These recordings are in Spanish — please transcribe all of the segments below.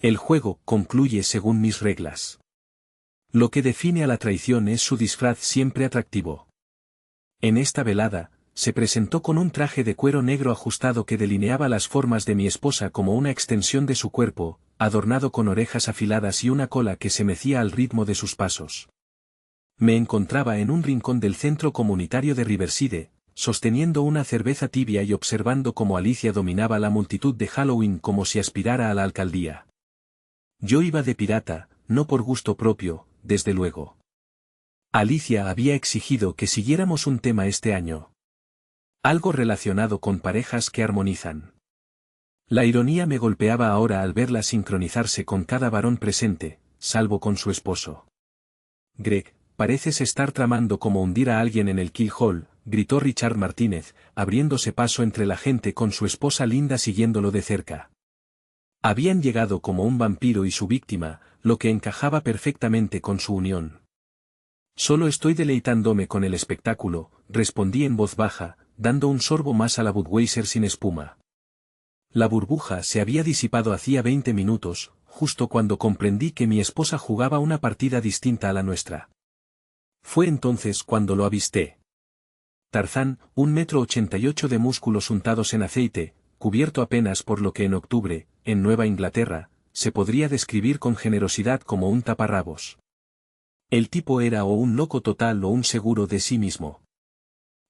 El juego concluye según mis reglas. Lo que define a la traición es su disfraz siempre atractivo. En esta velada, se presentó con un traje de cuero negro ajustado que delineaba las formas de mi esposa como una extensión de su cuerpo, adornado con orejas afiladas y una cola que se mecía al ritmo de sus pasos. Me encontraba en un rincón del centro comunitario de Riverside, sosteniendo una cerveza tibia y observando cómo Alicia dominaba la multitud de Halloween como si aspirara a la alcaldía. Yo iba de pirata, no por gusto propio, desde luego. Alicia había exigido que siguiéramos un tema este año. Algo relacionado con parejas que armonizan. La ironía me golpeaba ahora al verla sincronizarse con cada varón presente, salvo con su esposo. Greg, pareces estar tramando cómo hundir a alguien en el Kill Hall, gritó Richard Martínez, abriéndose paso entre la gente con su esposa Linda siguiéndolo de cerca. Habían llegado como un vampiro y su víctima, lo que encajaba perfectamente con su unión. Solo estoy deleitándome con el espectáculo, respondí en voz baja, dando un sorbo más a la Budweiser sin espuma. La burbuja se había disipado hacía 20 minutos, justo cuando comprendí que mi esposa jugaba una partida distinta a la nuestra. Fue entonces cuando lo avisté. Tarzán, 1,88 m de músculos untados en aceite, cubierto apenas por lo que en octubre, en Nueva Inglaterra, se podría describir con generosidad como un taparrabos. El tipo era o un loco total o un seguro de sí mismo.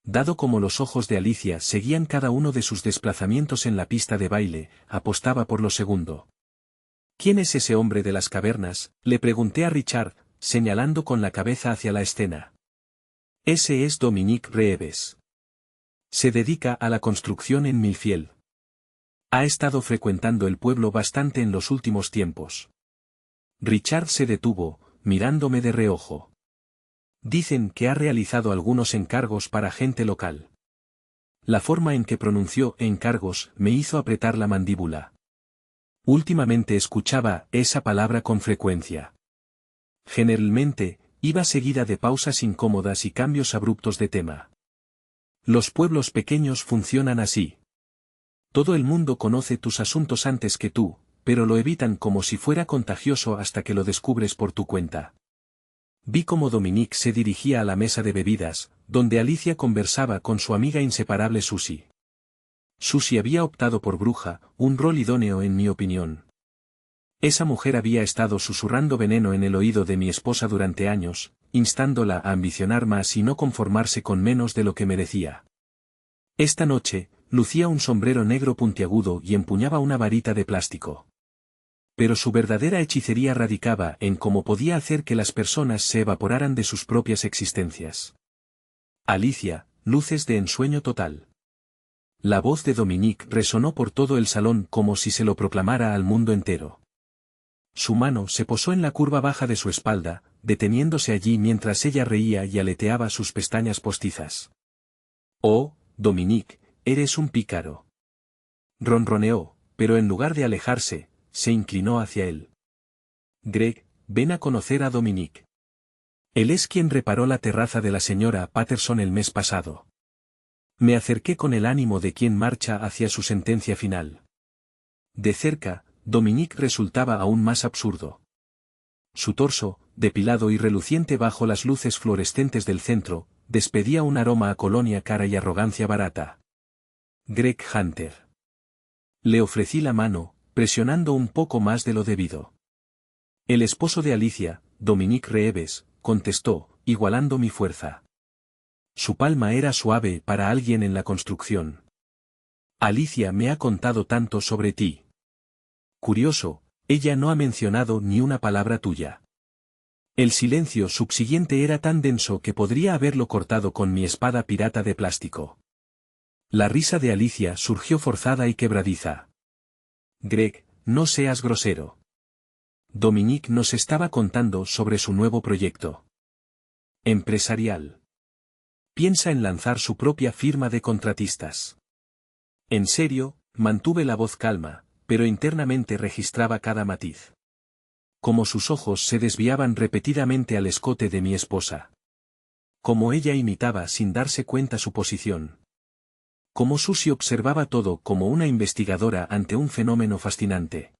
Dado como los ojos de Alicia seguían cada uno de sus desplazamientos en la pista de baile, apostaba por lo segundo. ¿Quién es ese hombre de las cavernas?, le pregunté a Richard, señalando con la cabeza hacia la escena. Ese es Dominique Reeves. Se dedica a la construcción en Millfield. Ha estado frecuentando el pueblo bastante en los últimos tiempos. Richard se detuvo, mirándome de reojo. Dicen que ha realizado algunos encargos para gente local. La forma en que pronunció encargos me hizo apretar la mandíbula. Últimamente escuchaba esa palabra con frecuencia. Generalmente, iba seguida de pausas incómodas y cambios abruptos de tema. Los pueblos pequeños funcionan así. Todo el mundo conoce tus asuntos antes que tú, pero lo evitan como si fuera contagioso hasta que lo descubres por tu cuenta. Vi cómo Dominique se dirigía a la mesa de bebidas, donde Alicia conversaba con su amiga inseparable Susie. Susie había optado por bruja, un rol idóneo en mi opinión. Esa mujer había estado susurrando veneno en el oído de mi esposa durante años, instándola a ambicionar más y no conformarse con menos de lo que merecía. Esta noche, lucía un sombrero negro puntiagudo y empuñaba una varita de plástico. Pero su verdadera hechicería radicaba en cómo podía hacer que las personas se evaporaran de sus propias existencias. Alicia, luces de ensueño total. La voz de Dominique resonó por todo el salón como si se lo proclamara al mundo entero. Su mano se posó en la curva baja de su espalda, deteniéndose allí mientras ella reía y aleteaba sus pestañas postizas. «Oh, Dominique, eres un pícaro». Ronroneó, pero en lugar de alejarse, se inclinó hacia él. «Greg, ven a conocer a Dominique. Él es quien reparó la terraza de la señora Patterson el mes pasado». Me acerqué con el ánimo de quien marcha hacia su sentencia final. De cerca, Dominique resultaba aún más absurdo. Su torso, depilado y reluciente bajo las luces fluorescentes del centro, despedía un aroma a colonia cara y arrogancia barata. Greg Hunter. Le ofrecí la mano, presionando un poco más de lo debido. El esposo de Alicia, Dominique Reeves, contestó, igualando mi fuerza. Su palma era suave para alguien en la construcción. Alicia me ha contado tanto sobre ti. Curioso, ella no ha mencionado ni una palabra tuya. El silencio subsiguiente era tan denso que podría haberlo cortado con mi espada pirata de plástico. La risa de Alicia surgió forzada y quebradiza. Greg, no seas grosero. Dominique nos estaba contando sobre su nuevo proyecto empresarial. Piensa en lanzar su propia firma de contratistas. En serio, mantuve la voz calma, pero internamente registraba cada matiz. Como sus ojos se desviaban repetidamente al escote de mi esposa. Como ella imitaba sin darse cuenta su posición. Como Susie observaba todo como una investigadora ante un fenómeno fascinante.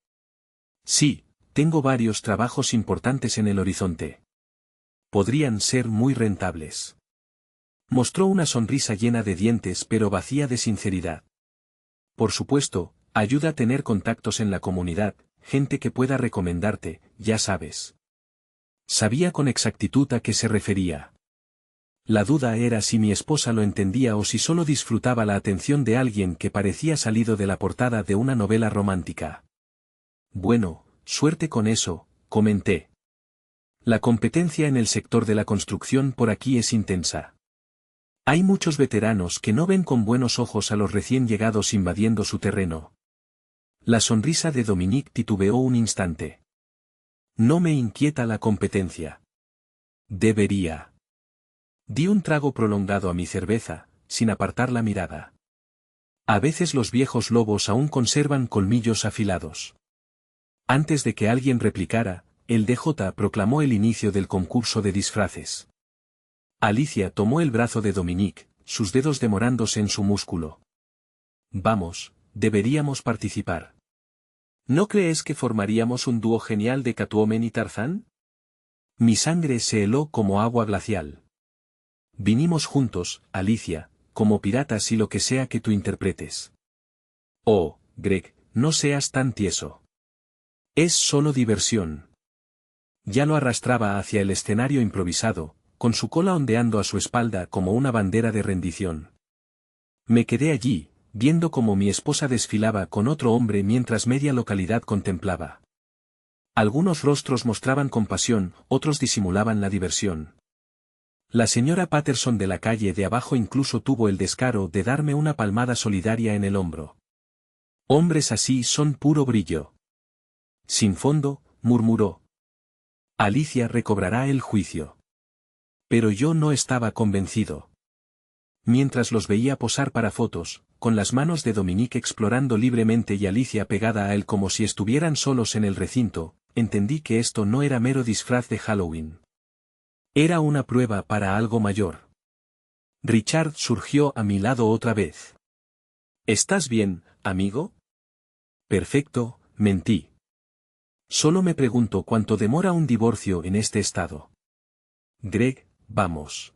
Sí, tengo varios trabajos importantes en el horizonte. Podrían ser muy rentables. Mostró una sonrisa llena de dientes pero vacía de sinceridad. Por supuesto, ayuda a tener contactos en la comunidad, gente que pueda recomendarte, ya sabes. Sabía con exactitud a qué se refería. La duda era si mi esposa lo entendía o si solo disfrutaba la atención de alguien que parecía salido de la portada de una novela romántica. Bueno, suerte con eso, comenté. La competencia en el sector de la construcción por aquí es intensa. Hay muchos veteranos que no ven con buenos ojos a los recién llegados invadiendo su terreno. La sonrisa de Dominique titubeó un instante. No me inquieta la competencia. Debería. Di un trago prolongado a mi cerveza, sin apartar la mirada. A veces los viejos lobos aún conservan colmillos afilados. Antes de que alguien replicara, el DJ proclamó el inicio del concurso de disfraces. Alicia tomó el brazo de Dominique, sus dedos demorándose en su músculo. Vamos, deberíamos participar. ¿No crees que formaríamos un dúo genial de Catwoman y Tarzán? Mi sangre se heló como agua glacial. Vinimos juntos, Alicia, como piratas y lo que sea que tú interpretes. Oh, Greg, no seas tan tieso. Es solo diversión. Ya lo arrastraba hacia el escenario improvisado, con su cola ondeando a su espalda como una bandera de rendición. Me quedé allí, viendo cómo mi esposa desfilaba con otro hombre mientras media localidad contemplaba. Algunos rostros mostraban compasión, otros disimulaban la diversión. La señora Patterson de la calle de abajo incluso tuvo el descaro de darme una palmada solidaria en el hombro. Hombres así son puro brillo. Sin fondo, murmuró. Alicia recobrará el juicio. Pero yo no estaba convencido. Mientras los veía posar para fotos, con las manos de Dominique explorando libremente y Alicia pegada a él como si estuvieran solos en el recinto, entendí que esto no era mero disfraz de Halloween. Era una prueba para algo mayor. Richard surgió a mi lado otra vez. ¿Estás bien, amigo? Perfecto, mentí. Solo me pregunto cuánto demora un divorcio en este estado. Greg, vamos.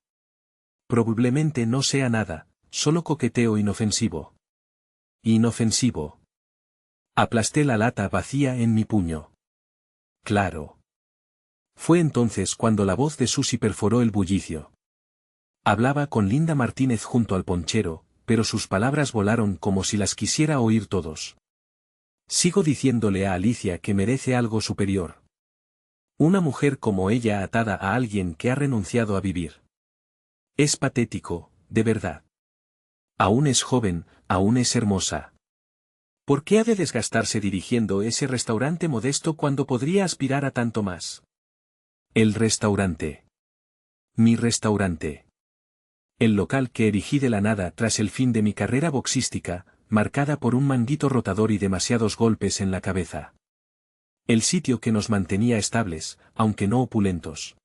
Probablemente no sea nada, solo coqueteo inofensivo. Inofensivo. Aplasté la lata vacía en mi puño. Claro. Fue entonces cuando la voz de Susie perforó el bullicio. Hablaba con Linda Martínez junto al ponchero, pero sus palabras volaron como si las quisiera oír todos. Sigo diciéndole a Alicia que merece algo superior. Una mujer como ella atada a alguien que ha renunciado a vivir. Es patético, de verdad. Aún es joven, aún es hermosa. ¿Por qué ha de desgastarse dirigiendo ese restaurante modesto cuando podría aspirar a tanto más? El restaurante. Mi restaurante. El local que erigí de la nada tras el fin de mi carrera boxística, marcada por un manguito rotador y demasiados golpes en la cabeza. El sitio que nos mantenía estables, aunque no opulentos.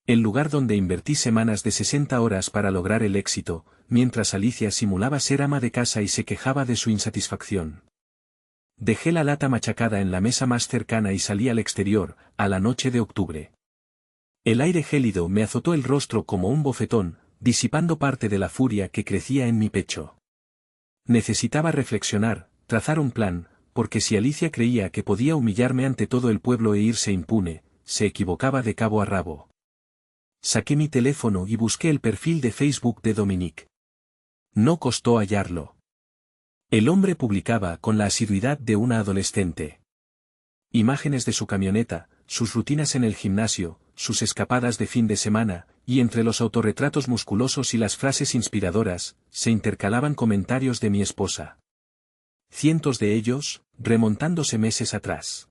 El lugar donde invertí semanas de 60 horas para lograr el éxito, mientras Alicia simulaba ser ama de casa y se quejaba de su insatisfacción. Dejé la lata machacada en la mesa más cercana y salí al exterior, a la noche de octubre. El aire gélido me azotó el rostro como un bofetón, disipando parte de la furia que crecía en mi pecho. Necesitaba reflexionar, trazar un plan, porque si Alicia creía que podía humillarme ante todo el pueblo e irse impune, se equivocaba de cabo a rabo. Saqué mi teléfono y busqué el perfil de Facebook de Dominique. No costó hallarlo. El hombre publicaba con la asiduidad de una adolescente. Imágenes de su camioneta, sus rutinas en el gimnasio, sus escapadas de fin de semana, y entre los autorretratos musculosos y las frases inspiradoras, se intercalaban comentarios de mi esposa. Cientos de ellos, remontándose meses atrás.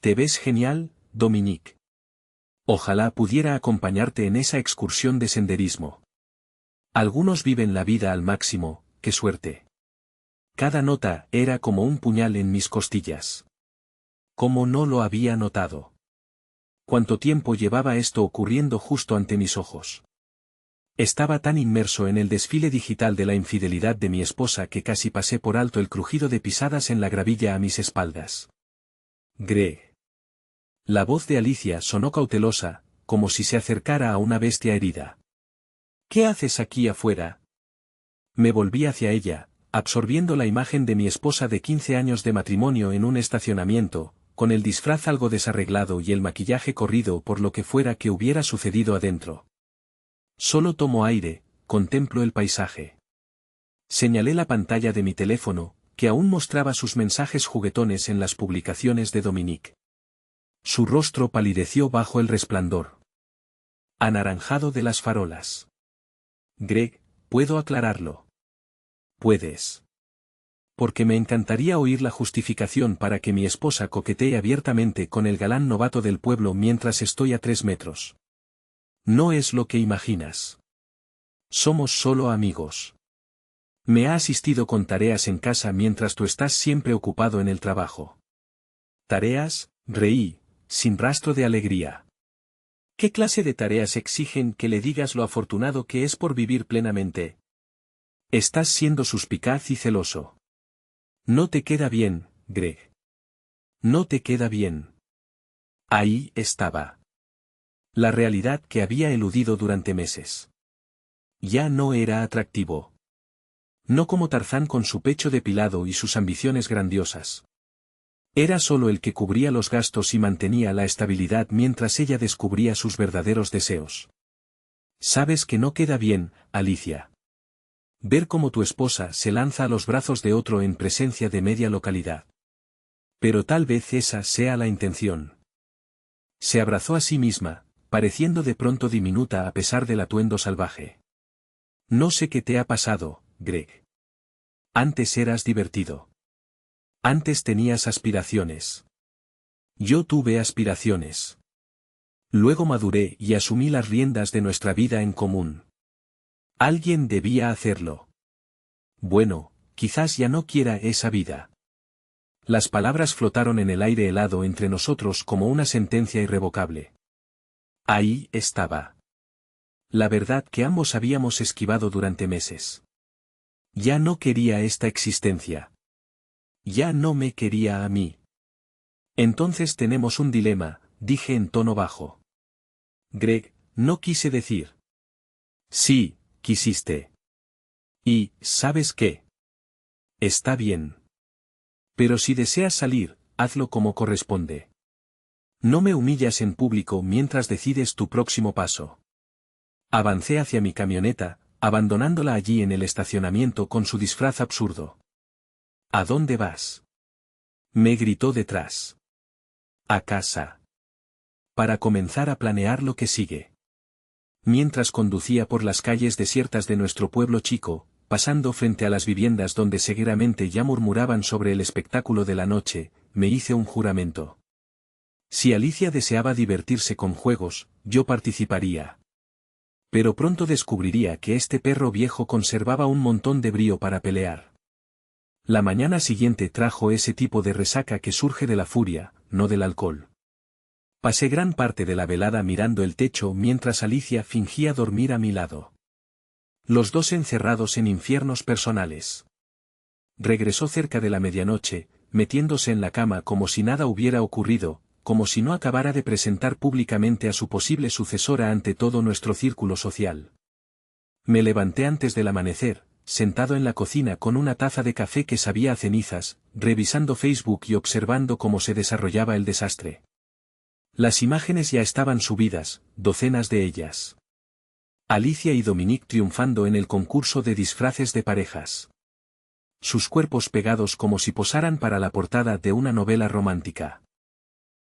Te ves genial, Dominique. Ojalá pudiera acompañarte en esa excursión de senderismo. Algunos viven la vida al máximo, qué suerte. Cada nota era como un puñal en mis costillas. ¿Cómo no lo había notado? ¿Cuánto tiempo llevaba esto ocurriendo justo ante mis ojos? Estaba tan inmerso en el desfile digital de la infidelidad de mi esposa que casi pasé por alto el crujido de pisadas en la gravilla a mis espaldas. Greg. La voz de Alicia sonó cautelosa, como si se acercara a una bestia herida. ¿Qué haces aquí afuera? Me volví hacia ella, absorbiendo la imagen de mi esposa de 15 años de matrimonio en un estacionamiento, con el disfraz algo desarreglado y el maquillaje corrido por lo que fuera que hubiera sucedido adentro. Solo tomo aire, contemplo el paisaje. Señalé la pantalla de mi teléfono, que aún mostraba sus mensajes juguetones en las publicaciones de Dominique. Su rostro palideció bajo el resplandor anaranjado de las farolas. Greg, ¿puedo aclararlo? Puedes. Porque me encantaría oír la justificación para que mi esposa coquetee abiertamente con el galán novato del pueblo mientras estoy a 3 metros. No es lo que imaginas. Somos solo amigos. Me ha asistido con tareas en casa mientras tú estás siempre ocupado en el trabajo. ¿Tareas? Reí, sin rastro de alegría. ¿Qué clase de tareas exigen que le digas lo afortunado que es por vivir plenamente? Estás siendo suspicaz y celoso. No te queda bien, Greg. No te queda bien. Ahí estaba. La realidad que había eludido durante meses. Ya no era atractivo. No como Tarzán con su pecho depilado y sus ambiciones grandiosas. Era solo el que cubría los gastos y mantenía la estabilidad mientras ella descubría sus verdaderos deseos. Sabes que no queda bien, Alicia. Ver cómo tu esposa se lanza a los brazos de otro en presencia de media localidad. Pero tal vez esa sea la intención. Se abrazó a sí misma, pareciendo de pronto diminuta a pesar del atuendo salvaje. No sé qué te ha pasado, Greg. Antes eras divertido. Antes tenías aspiraciones. Yo tuve aspiraciones. Luego maduré y asumí las riendas de nuestra vida en común. Alguien debía hacerlo. Bueno, quizás ya no quiera esa vida. Las palabras flotaron en el aire helado entre nosotros como una sentencia irrevocable. Ahí estaba. La verdad que ambos habíamos esquivado durante meses. Ya no quería esta existencia. Ya no me quería a mí. Entonces tenemos un dilema, dije en tono bajo. Greg, no quise decir. Sí, quisiste. Y, ¿sabes qué? Está bien. Pero si deseas salir, hazlo como corresponde. No me humillas en público mientras decides tu próximo paso. Avancé hacia mi camioneta, abandonándola allí en el estacionamiento con su disfraz absurdo. ¿A dónde vas? Me gritó detrás. A casa. Para comenzar a planear lo que sigue. Mientras conducía por las calles desiertas de nuestro pueblo chico, pasando frente a las viviendas donde seguramente ya murmuraban sobre el espectáculo de la noche, me hice un juramento. Si Alicia deseaba divertirse con juegos, yo participaría. Pero pronto descubriría que este perro viejo conservaba un montón de brío para pelear. La mañana siguiente trajo ese tipo de resaca que surge de la furia, no del alcohol. Pasé gran parte de la velada mirando el techo mientras Alicia fingía dormir a mi lado. Los dos encerrados en infiernos personales. Regresó cerca de la medianoche, metiéndose en la cama como si nada hubiera ocurrido, como si no acabara de presentar públicamente a su posible sucesora ante todo nuestro círculo social. Me levanté antes del amanecer, sentado en la cocina con una taza de café que sabía a cenizas, revisando Facebook y observando cómo se desarrollaba el desastre. Las imágenes ya estaban subidas, docenas de ellas. Alicia y Dominique triunfando en el concurso de disfraces de parejas. Sus cuerpos pegados como si posaran para la portada de una novela romántica.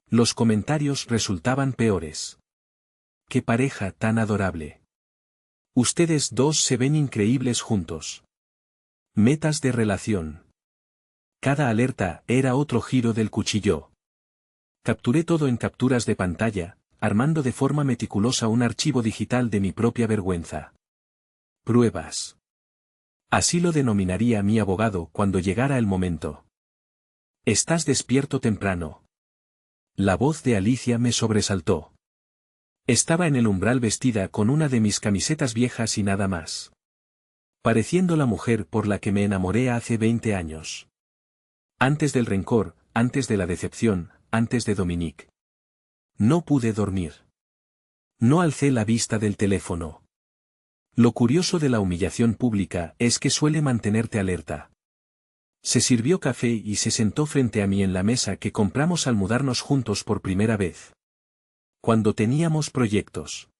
Los comentarios resultaban peores. ¡Qué pareja tan adorable! Ustedes dos se ven increíbles juntos. Metas de relación. Cada alerta era otro giro del cuchillo. Capturé todo en capturas de pantalla, armando de forma meticulosa un archivo digital de mi propia vergüenza. Pruebas. Así lo denominaría mi abogado cuando llegara el momento. Estás despierto temprano. La voz de Alicia me sobresaltó. Estaba en el umbral vestida con una de mis camisetas viejas y nada más. Pareciendo la mujer por la que me enamoré hace 20 años. Antes del rencor, antes de la decepción, antes de Dominique. No pude dormir. No alcé la vista del teléfono. Lo curioso de la humillación pública es que suele mantenerte alerta. Se sirvió café y se sentó frente a mí en la mesa que compramos al mudarnos juntos por primera vez. Cuando teníamos proyectos.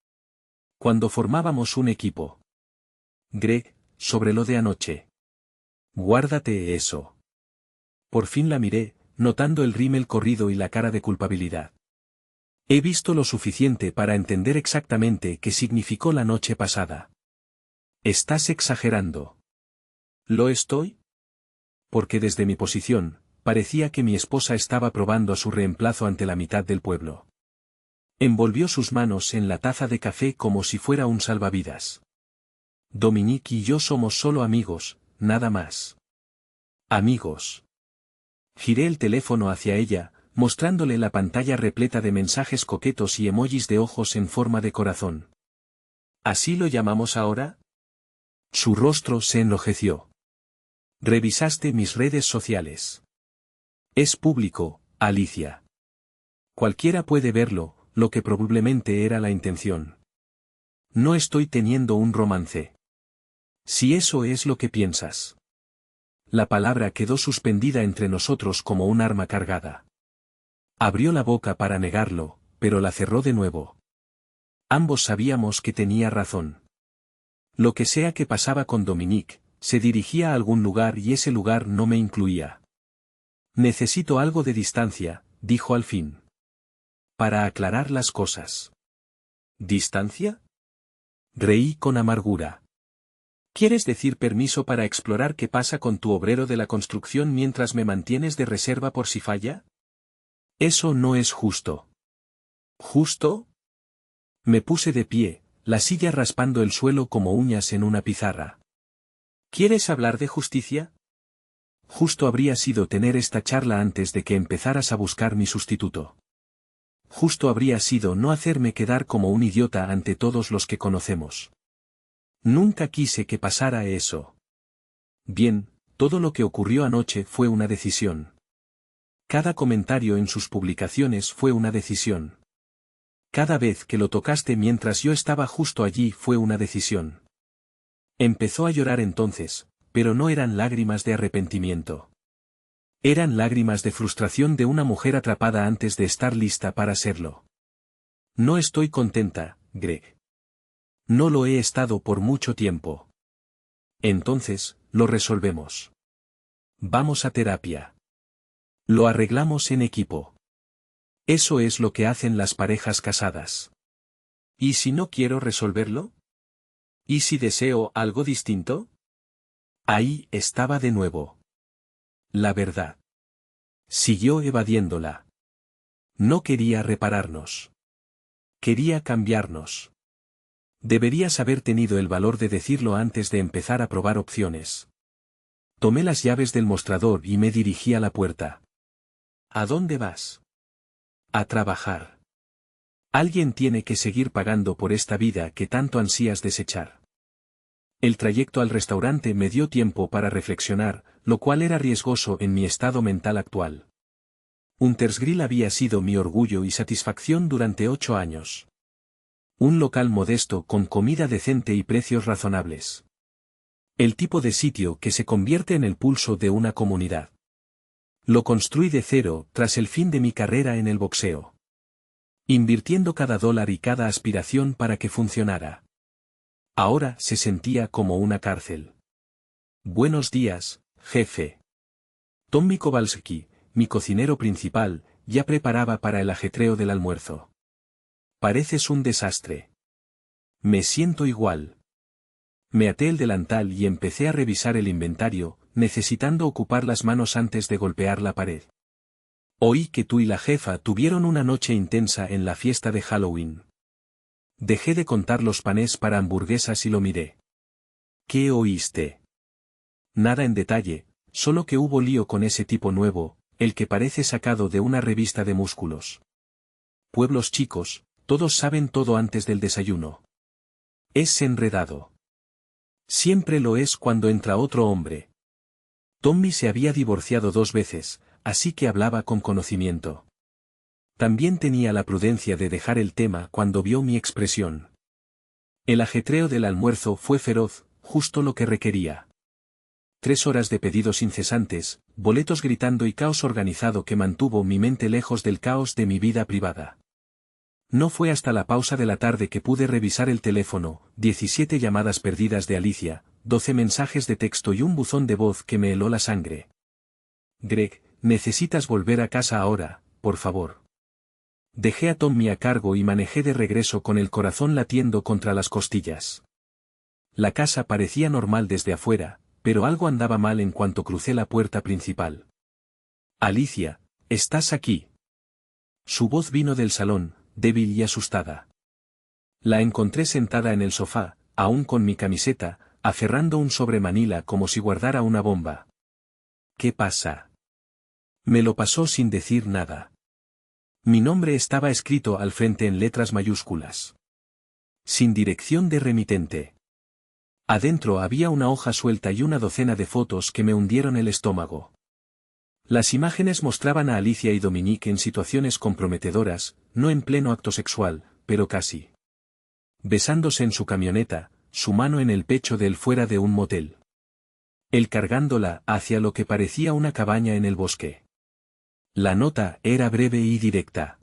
Cuando formábamos un equipo. Greg, sobre lo de anoche. Guárdate eso. Por fin la miré, notando el rímel corrido y la cara de culpabilidad. He visto lo suficiente para entender exactamente qué significó la noche pasada. Estás exagerando. ¿Lo estoy? Porque desde mi posición, parecía que mi esposa estaba probando a su reemplazo ante la mitad del pueblo. Envolvió sus manos en la taza de café como si fuera un salvavidas. Dominique y yo somos solo amigos, nada más. Amigos. Giré el teléfono hacia ella, mostrándole la pantalla repleta de mensajes coquetos y emojis de ojos en forma de corazón. ¿Así lo llamamos ahora? Su rostro se enrojeció. Revisaste mis redes sociales. Es público, Alicia. Cualquiera puede verlo, lo que probablemente era la intención. No estoy teniendo un romance. Si eso es lo que piensas. La palabra quedó suspendida entre nosotros como un arma cargada. Abrió la boca para negarlo, pero la cerró de nuevo. Ambos sabíamos que tenía razón. Lo que sea que pasaba con Dominique, se dirigía a algún lugar y ese lugar no me incluía. Necesito algo de distancia, dijo al fin. Para aclarar las cosas. ¿Distancia? Reí con amargura. ¿Quieres decir permiso para explorar qué pasa con tu obrero de la construcción mientras me mantienes de reserva por si falla? Eso no es justo. ¿Justo? Me puse de pie, la silla raspando el suelo como uñas en una pizarra. ¿Quieres hablar de justicia? Justo habría sido tener esta charla antes de que empezaras a buscar mi sustituto. Justo habría sido no hacerme quedar como un idiota ante todos los que conocemos. Nunca quise que pasara eso. Bien, todo lo que ocurrió anoche fue una decisión. Cada comentario en sus publicaciones fue una decisión. Cada vez que lo tocaste mientras yo estaba justo allí fue una decisión. Empezó a llorar entonces, pero no eran lágrimas de arrepentimiento. Eran lágrimas de frustración de una mujer atrapada antes de estar lista para serlo. No estoy contenta, Greg. No lo he estado por mucho tiempo. Entonces, lo resolvemos. Vamos a terapia. Lo arreglamos en equipo. Eso es lo que hacen las parejas casadas. ¿Y si no quiero resolverlo? ¿Y si deseo algo distinto? Ahí estaba de nuevo. La verdad. Siguió evadiéndola. No quería repararnos. Quería cambiarnos. Deberías haber tenido el valor de decirlo antes de empezar a probar opciones. Tomé las llaves del mostrador y me dirigí a la puerta. ¿A dónde vas? A trabajar. Alguien tiene que seguir pagando por esta vida que tanto ansías desechar. El trayecto al restaurante me dio tiempo para reflexionar, lo cual era riesgoso en mi estado mental actual. Hunters Grill había sido mi orgullo y satisfacción durante 8 años. Un local modesto con comida decente y precios razonables. El tipo de sitio que se convierte en el pulso de una comunidad. Lo construí de cero tras el fin de mi carrera en el boxeo. Invirtiendo cada dólar y cada aspiración para que funcionara. Ahora se sentía como una cárcel. Buenos días, jefe. Tommy Kowalski, mi cocinero principal, ya preparaba para el ajetreo del almuerzo. Pareces un desastre. Me siento igual. Me até el delantal y empecé a revisar el inventario, necesitando ocupar las manos antes de golpear la pared. Oí que tú y la jefa tuvieron una noche intensa en la fiesta de Halloween. Dejé de contar los panés para hamburguesas y lo miré. ¿Qué oíste? Nada en detalle, solo que hubo lío con ese tipo nuevo, el que parece sacado de una revista de músculos. Pueblos chicos, todos saben todo antes del desayuno. Es enredado. Siempre lo es cuando entra otro hombre. Tommy se había divorciado 2 veces, así que hablaba con conocimiento. También tenía la prudencia de dejar el tema cuando vio mi expresión. El ajetreo del almuerzo fue feroz, justo lo que requería. 3 horas de pedidos incesantes, boletos gritando y caos organizado que mantuvo mi mente lejos del caos de mi vida privada. No fue hasta la pausa de la tarde que pude revisar el teléfono, 17 llamadas perdidas de Alicia, 12 mensajes de texto y un buzón de voz que me heló la sangre. Greg, necesitas volver a casa ahora, por favor. Dejé a Tommy a cargo y manejé de regreso con el corazón latiendo contra las costillas. La casa parecía normal desde afuera, pero algo andaba mal en cuanto crucé la puerta principal. Alicia, ¿estás aquí? Su voz vino del salón, débil y asustada. La encontré sentada en el sofá, aún con mi camiseta, aferrando un sobre Manila como si guardara una bomba. ¿Qué pasa? Me lo pasó sin decir nada. Mi nombre estaba escrito al frente en letras mayúsculas. Sin dirección de remitente. Adentro había una hoja suelta y una docena de fotos que me hundieron el estómago. Las imágenes mostraban a Alicia y Dominique en situaciones comprometedoras, no en pleno acto sexual, pero casi. Besándose en su camioneta, su mano en el pecho de él fuera de un motel. Él cargándola hacia lo que parecía una cabaña en el bosque. La nota era breve y directa.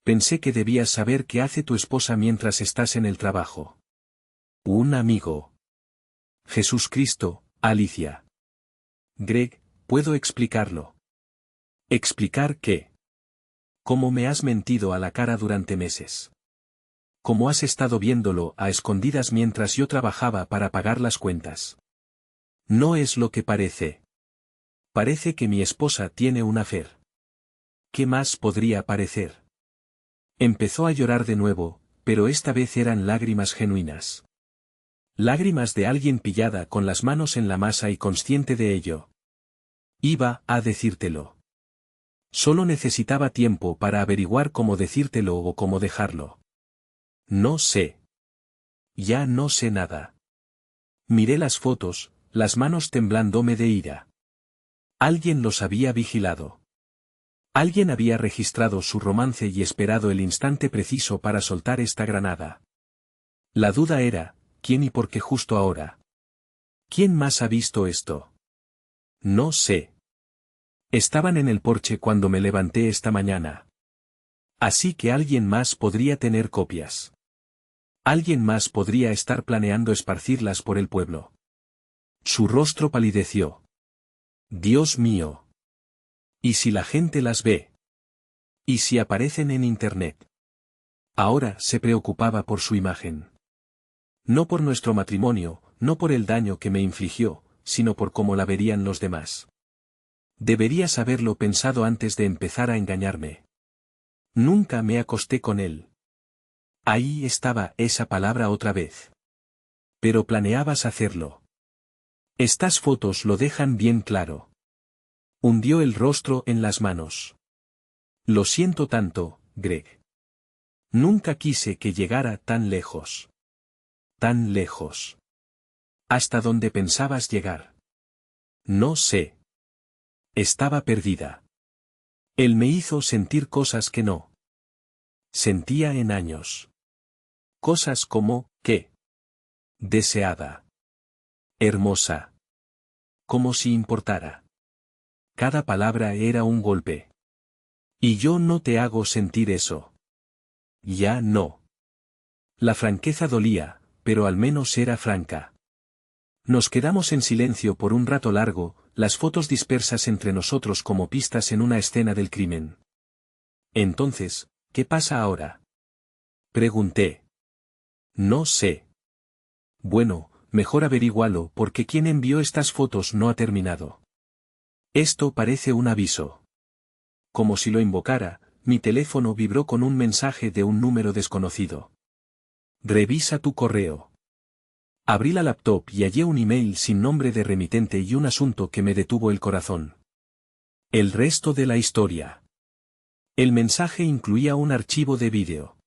Pensé que debías saber qué hace tu esposa mientras estás en el trabajo. Un amigo. Jesús Cristo, Alicia. Greg, ¿puedo explicarlo? ¿Explicar qué? ¿Cómo me has mentido a la cara durante meses? ¿Cómo has estado viéndolo a escondidas mientras yo trabajaba para pagar las cuentas? No es lo que parece. Parece que mi esposa tiene un affair. ¿Qué más podría parecer? Empezó a llorar de nuevo, pero esta vez eran lágrimas genuinas. Lágrimas de alguien pillada con las manos en la masa y consciente de ello. Iba a decírtelo. Solo necesitaba tiempo para averiguar cómo decírtelo o cómo dejarlo. No sé. Ya no sé nada. Miré las fotos, las manos temblándome de ira. Alguien los había vigilado. Alguien había registrado su romance y esperado el instante preciso para soltar esta granada. La duda era, ¿quién y por qué justo ahora? ¿Quién más ha visto esto? No sé. Estaban en el porche cuando me levanté esta mañana. Así que alguien más podría tener copias. Alguien más podría estar planeando esparcirlas por el pueblo. Su rostro palideció. Dios mío. ¿Y si la gente las ve? ¿Y si aparecen en Internet? Ahora se preocupaba por su imagen. No por nuestro matrimonio, no por el daño que me infligió, sino por cómo la verían los demás. Deberías haberlo pensado antes de empezar a engañarme. Nunca me acosté con él. Ahí estaba esa palabra otra vez. Pero planeabas hacerlo. Estas fotos lo dejan bien claro. Hundió el rostro en las manos. Lo siento tanto, Greg. Nunca quise que llegara tan lejos. Tan lejos. ¿Hasta dónde pensabas llegar? No sé. Estaba perdida. Él me hizo sentir cosas que no sentía en años. Cosas como, ¿qué? Deseada. Hermosa. Como si importara. Cada palabra era un golpe. Y yo no te hago sentir eso. Ya no. La franqueza dolía, pero al menos era franca. Nos quedamos en silencio por un rato largo, las fotos dispersas entre nosotros como pistas en una escena del crimen. Entonces, ¿qué pasa ahora? Pregunté. No sé. Bueno, mejor averígualo porque quien envió estas fotos no ha terminado. Esto parece un aviso. Como si lo invocara, mi teléfono vibró con un mensaje de un número desconocido. Revisa tu correo. Abrí la laptop y hallé un email sin nombre de remitente y un asunto que me detuvo el corazón. El resto de la historia. El mensaje incluía un archivo de vídeo.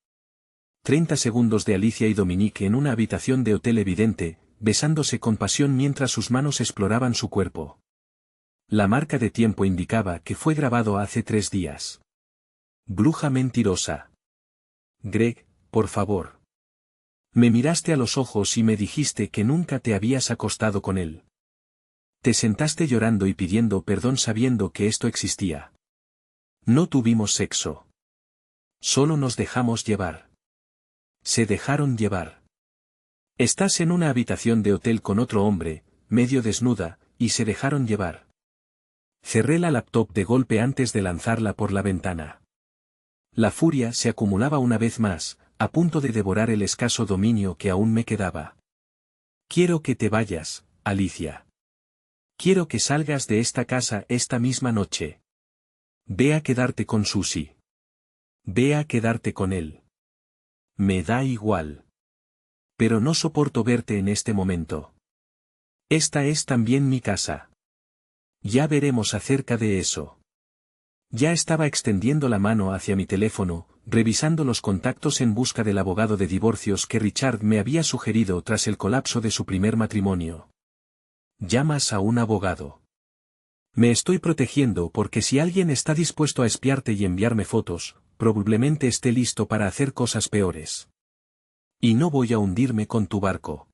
30 segundos de Alicia y Dominique en una habitación de hotel evidente, besándose con pasión mientras sus manos exploraban su cuerpo. La marca de tiempo indicaba que fue grabado hace 3 días. Bruja mentirosa. Greg, por favor. Me miraste a los ojos y me dijiste que nunca te habías acostado con él. Te sentaste llorando y pidiendo perdón sabiendo que esto existía. No tuvimos sexo. Solo nos dejamos llevar. Se dejaron llevar. Estás en una habitación de hotel con otro hombre, medio desnuda, y se dejaron llevar. Cerré la laptop de golpe antes de lanzarla por la ventana. La furia se acumulaba una vez más, a punto de devorar el escaso dominio que aún me quedaba. Quiero que te vayas, Alicia. Quiero que salgas de esta casa esta misma noche. Ve a quedarte con Susie. Ve a quedarte con él. Me da igual. Pero no soporto verte en este momento. Esta es también mi casa. Ya veremos acerca de eso. Ya estaba extendiendo la mano hacia mi teléfono, revisando los contactos en busca del abogado de divorcios que Richard me había sugerido tras el colapso de su primer matrimonio. Llamas a un abogado. Me estoy protegiendo porque si alguien está dispuesto a espiarte y enviarme fotos, probablemente esté listo para hacer cosas peores. Y no voy a hundirme con tu barco.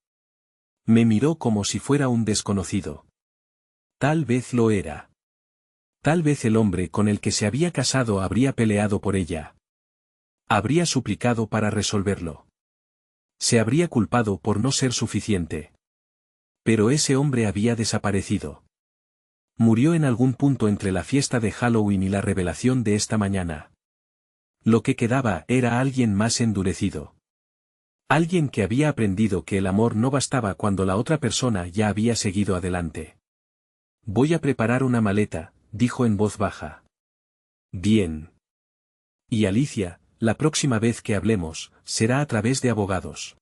Me miró como si fuera un desconocido. Tal vez lo era. Tal vez el hombre con el que se había casado habría peleado por ella. Habría suplicado para resolverlo. Se habría culpado por no ser suficiente. Pero ese hombre había desaparecido. Murió en algún punto entre la fiesta de Halloween y la revelación de esta mañana. Lo que quedaba era alguien más endurecido. Alguien que había aprendido que el amor no bastaba cuando la otra persona ya había seguido adelante. Voy a preparar una maleta, dijo en voz baja. Bien. Y Alicia, la próxima vez que hablemos, será a través de abogados.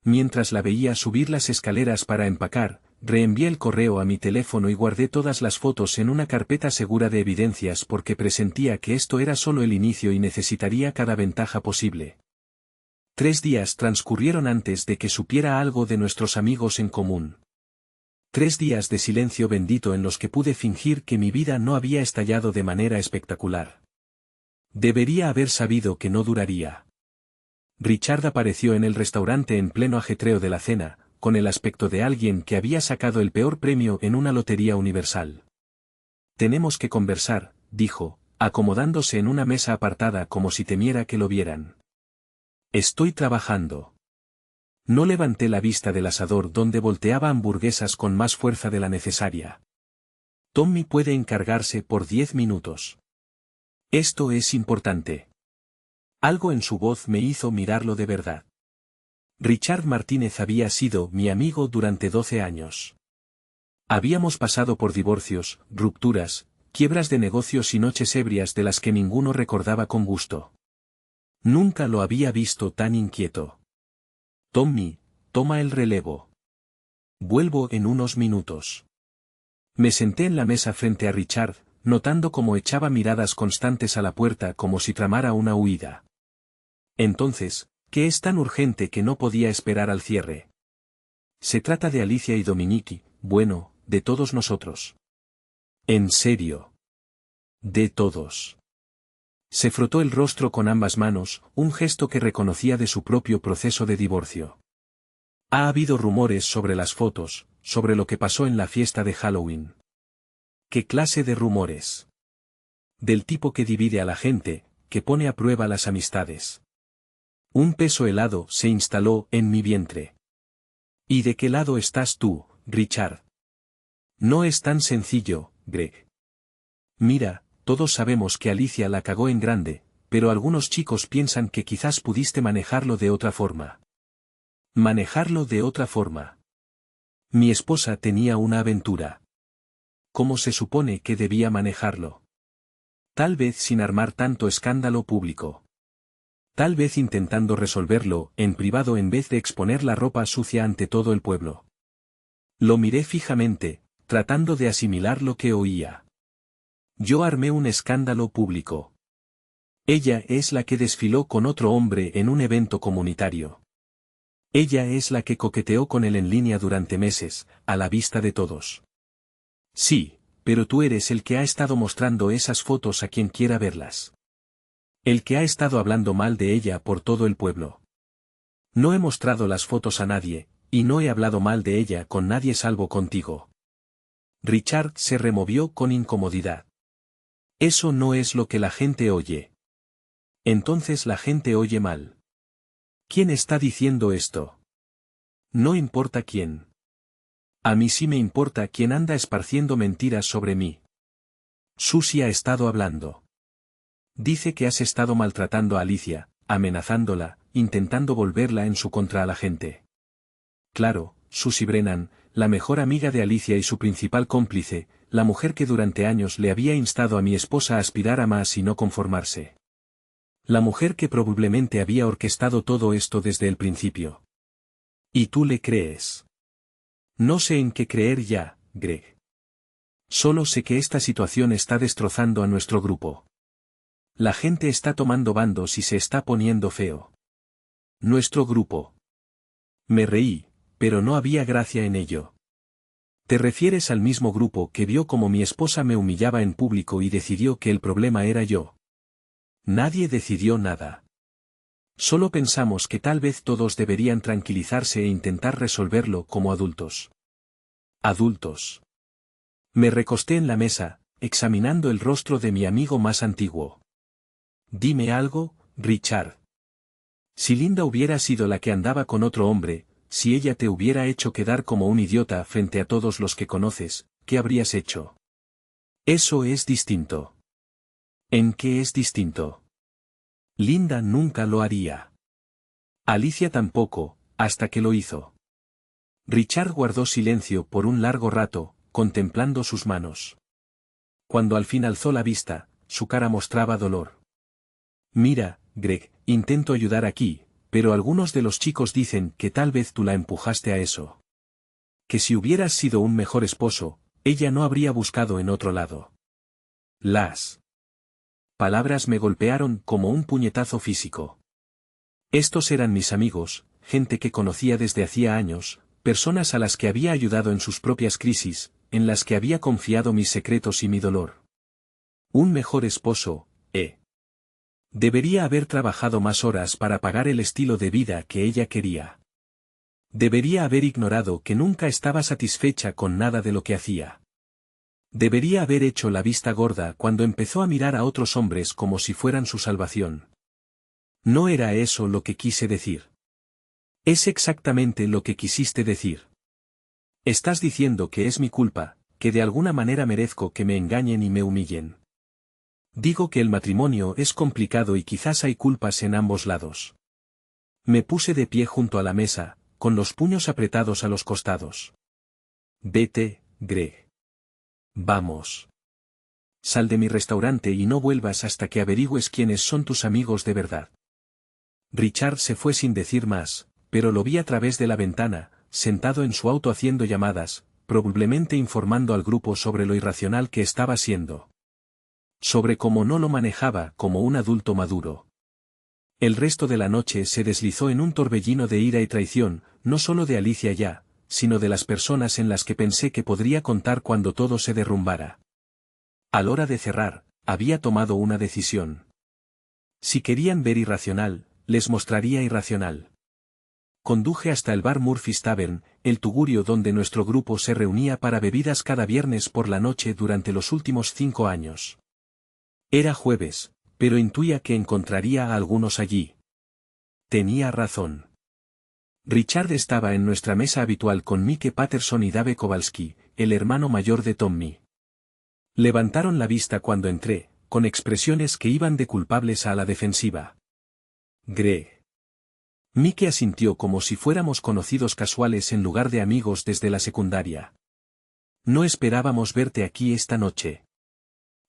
Mientras la veía subir las escaleras para empacar, reenvié el correo a mi teléfono y guardé todas las fotos en una carpeta segura de evidencias porque presentía que esto era solo el inicio y necesitaría cada ventaja posible. 3 días transcurrieron antes de que supiera algo de nuestros amigos en común. 3 días de silencio bendito en los que pude fingir que mi vida no había estallado de manera espectacular. Debería haber sabido que no duraría. Richard apareció en el restaurante en pleno ajetreo de la cena, con el aspecto de alguien que había sacado el peor premio en una lotería universal. Tenemos que conversar, dijo, acomodándose en una mesa apartada como si temiera que lo vieran. Estoy trabajando. No levanté la vista del asador donde volteaba hamburguesas con más fuerza de la necesaria. Tommy puede encargarse por 10 minutos. Esto es importante. Algo en su voz me hizo mirarlo de verdad. Richard Martínez había sido mi amigo durante 12 años. Habíamos pasado por divorcios, rupturas, quiebras de negocios y noches ebrias de las que ninguno recordaba con gusto. Nunca lo había visto tan inquieto. Tommy, toma el relevo. Vuelvo en unos minutos. Me senté en la mesa frente a Richard, notando cómo echaba miradas constantes a la puerta como si tramara una huida. Entonces, ¿qué es tan urgente que no podía esperar al cierre? Se trata de Alicia y Dominique, bueno, de todos nosotros. ¿En serio? De todos. Se frotó el rostro con ambas manos, un gesto que reconocía de su propio proceso de divorcio. Ha habido rumores sobre las fotos, sobre lo que pasó en la fiesta de Halloween. ¿Qué clase de rumores? Del tipo que divide a la gente, que pone a prueba las amistades. Un peso helado se instaló en mi vientre. ¿Y de qué lado estás tú, Richard? No es tan sencillo, Greg. Mira, todos sabemos que Alicia la cagó en grande, pero algunos chicos piensan que quizás pudiste manejarlo de otra forma. Manejarlo de otra forma. Mi esposa tenía una aventura. ¿Cómo se supone que debía manejarlo? Tal vez sin armar tanto escándalo público. Tal vez intentando resolverlo en privado en vez de exponer la ropa sucia ante todo el pueblo. Lo miré fijamente, tratando de asimilar lo que oía. Yo armé un escándalo público. Ella es la que desfiló con otro hombre en un evento comunitario. Ella es la que coqueteó con él en línea durante meses, a la vista de todos. Sí, pero tú eres el que ha estado mostrando esas fotos a quien quiera verlas. El que ha estado hablando mal de ella por todo el pueblo. No he mostrado las fotos a nadie, y no he hablado mal de ella con nadie salvo contigo. Richard se removió con incomodidad. Eso no es lo que la gente oye. Entonces la gente oye mal. ¿Quién está diciendo esto? No importa quién. A mí sí me importa quién anda esparciendo mentiras sobre mí. Susie ha estado hablando. Dice que has estado maltratando a Alicia, amenazándola, intentando volverla en su contra a la gente. Claro, Susie Brennan, la mejor amiga de Alicia y su principal cómplice, la mujer que durante años le había instado a mi esposa a aspirar a más y no conformarse. La mujer que probablemente había orquestado todo esto desde el principio. ¿Y tú le crees? No sé en qué creer ya, Greg. Solo sé que esta situación está destrozando a nuestro grupo. La gente está tomando bandos y se está poniendo feo. Nuestro grupo. Me reí, pero no había gracia en ello. ¿Te refieres al mismo grupo que vio como mi esposa me humillaba en público y decidió que el problema era yo? Nadie decidió nada. Solo pensamos que tal vez todos deberían tranquilizarse e intentar resolverlo como adultos. Adultos. Me recosté en la mesa, examinando el rostro de mi amigo más antiguo. Dime algo, Richard. Si Linda hubiera sido la que andaba con otro hombre, si ella te hubiera hecho quedar como un idiota frente a todos los que conoces, ¿qué habrías hecho? Eso es distinto. ¿En qué es distinto? Linda nunca lo haría. Alicia tampoco, hasta que lo hizo. Richard guardó silencio por un largo rato, contemplando sus manos. Cuando al fin alzó la vista, su cara mostraba dolor. Mira, Greg, intento ayudar aquí, pero algunos de los chicos dicen que tal vez tú la empujaste a eso. Que si hubieras sido un mejor esposo, ella no habría buscado en otro lado. Las palabras me golpearon como un puñetazo físico. Estos eran mis amigos, gente que conocía desde hacía años, personas a las que había ayudado en sus propias crisis, en las que había confiado mis secretos y mi dolor. Un mejor esposo, Debería haber trabajado más horas para pagar el estilo de vida que ella quería. Debería haber ignorado que nunca estaba satisfecha con nada de lo que hacía. Debería haber hecho la vista gorda cuando empezó a mirar a otros hombres como si fueran su salvación. No era eso lo que quise decir. Es exactamente lo que quisiste decir. Estás diciendo que es mi culpa, que de alguna manera merezco que me engañen y me humillen. Digo que el matrimonio es complicado y quizás hay culpas en ambos lados. Me puse de pie junto a la mesa, con los puños apretados a los costados. Vete, Greg. Vamos. Sal de mi restaurante y no vuelvas hasta que averigües quiénes son tus amigos de verdad. Richard se fue sin decir más, pero lo vi a través de la ventana, sentado en su auto haciendo llamadas, probablemente informando al grupo sobre lo irracional que estaba siendo. Sobre cómo no lo manejaba como un adulto maduro. El resto de la noche se deslizó en un torbellino de ira y traición, no solo de Alicia ya, sino de las personas en las que pensé que podría contar cuando todo se derrumbara. A la hora de cerrar, había tomado una decisión. Si querían ver irracional, les mostraría irracional. Conduje hasta el bar Murphy's Tavern, el tugurio donde nuestro grupo se reunía para bebidas cada viernes por la noche durante los últimos 5 años. Era jueves, pero intuía que encontraría a algunos allí. Tenía razón. Richard estaba en nuestra mesa habitual con Mike Patterson y Dave Kowalski, el hermano mayor de Tommy. Levantaron la vista cuando entré, con expresiones que iban de culpables a la defensiva. Greg. Mike asintió como si fuéramos conocidos casuales en lugar de amigos desde la secundaria. No esperábamos verte aquí esta noche.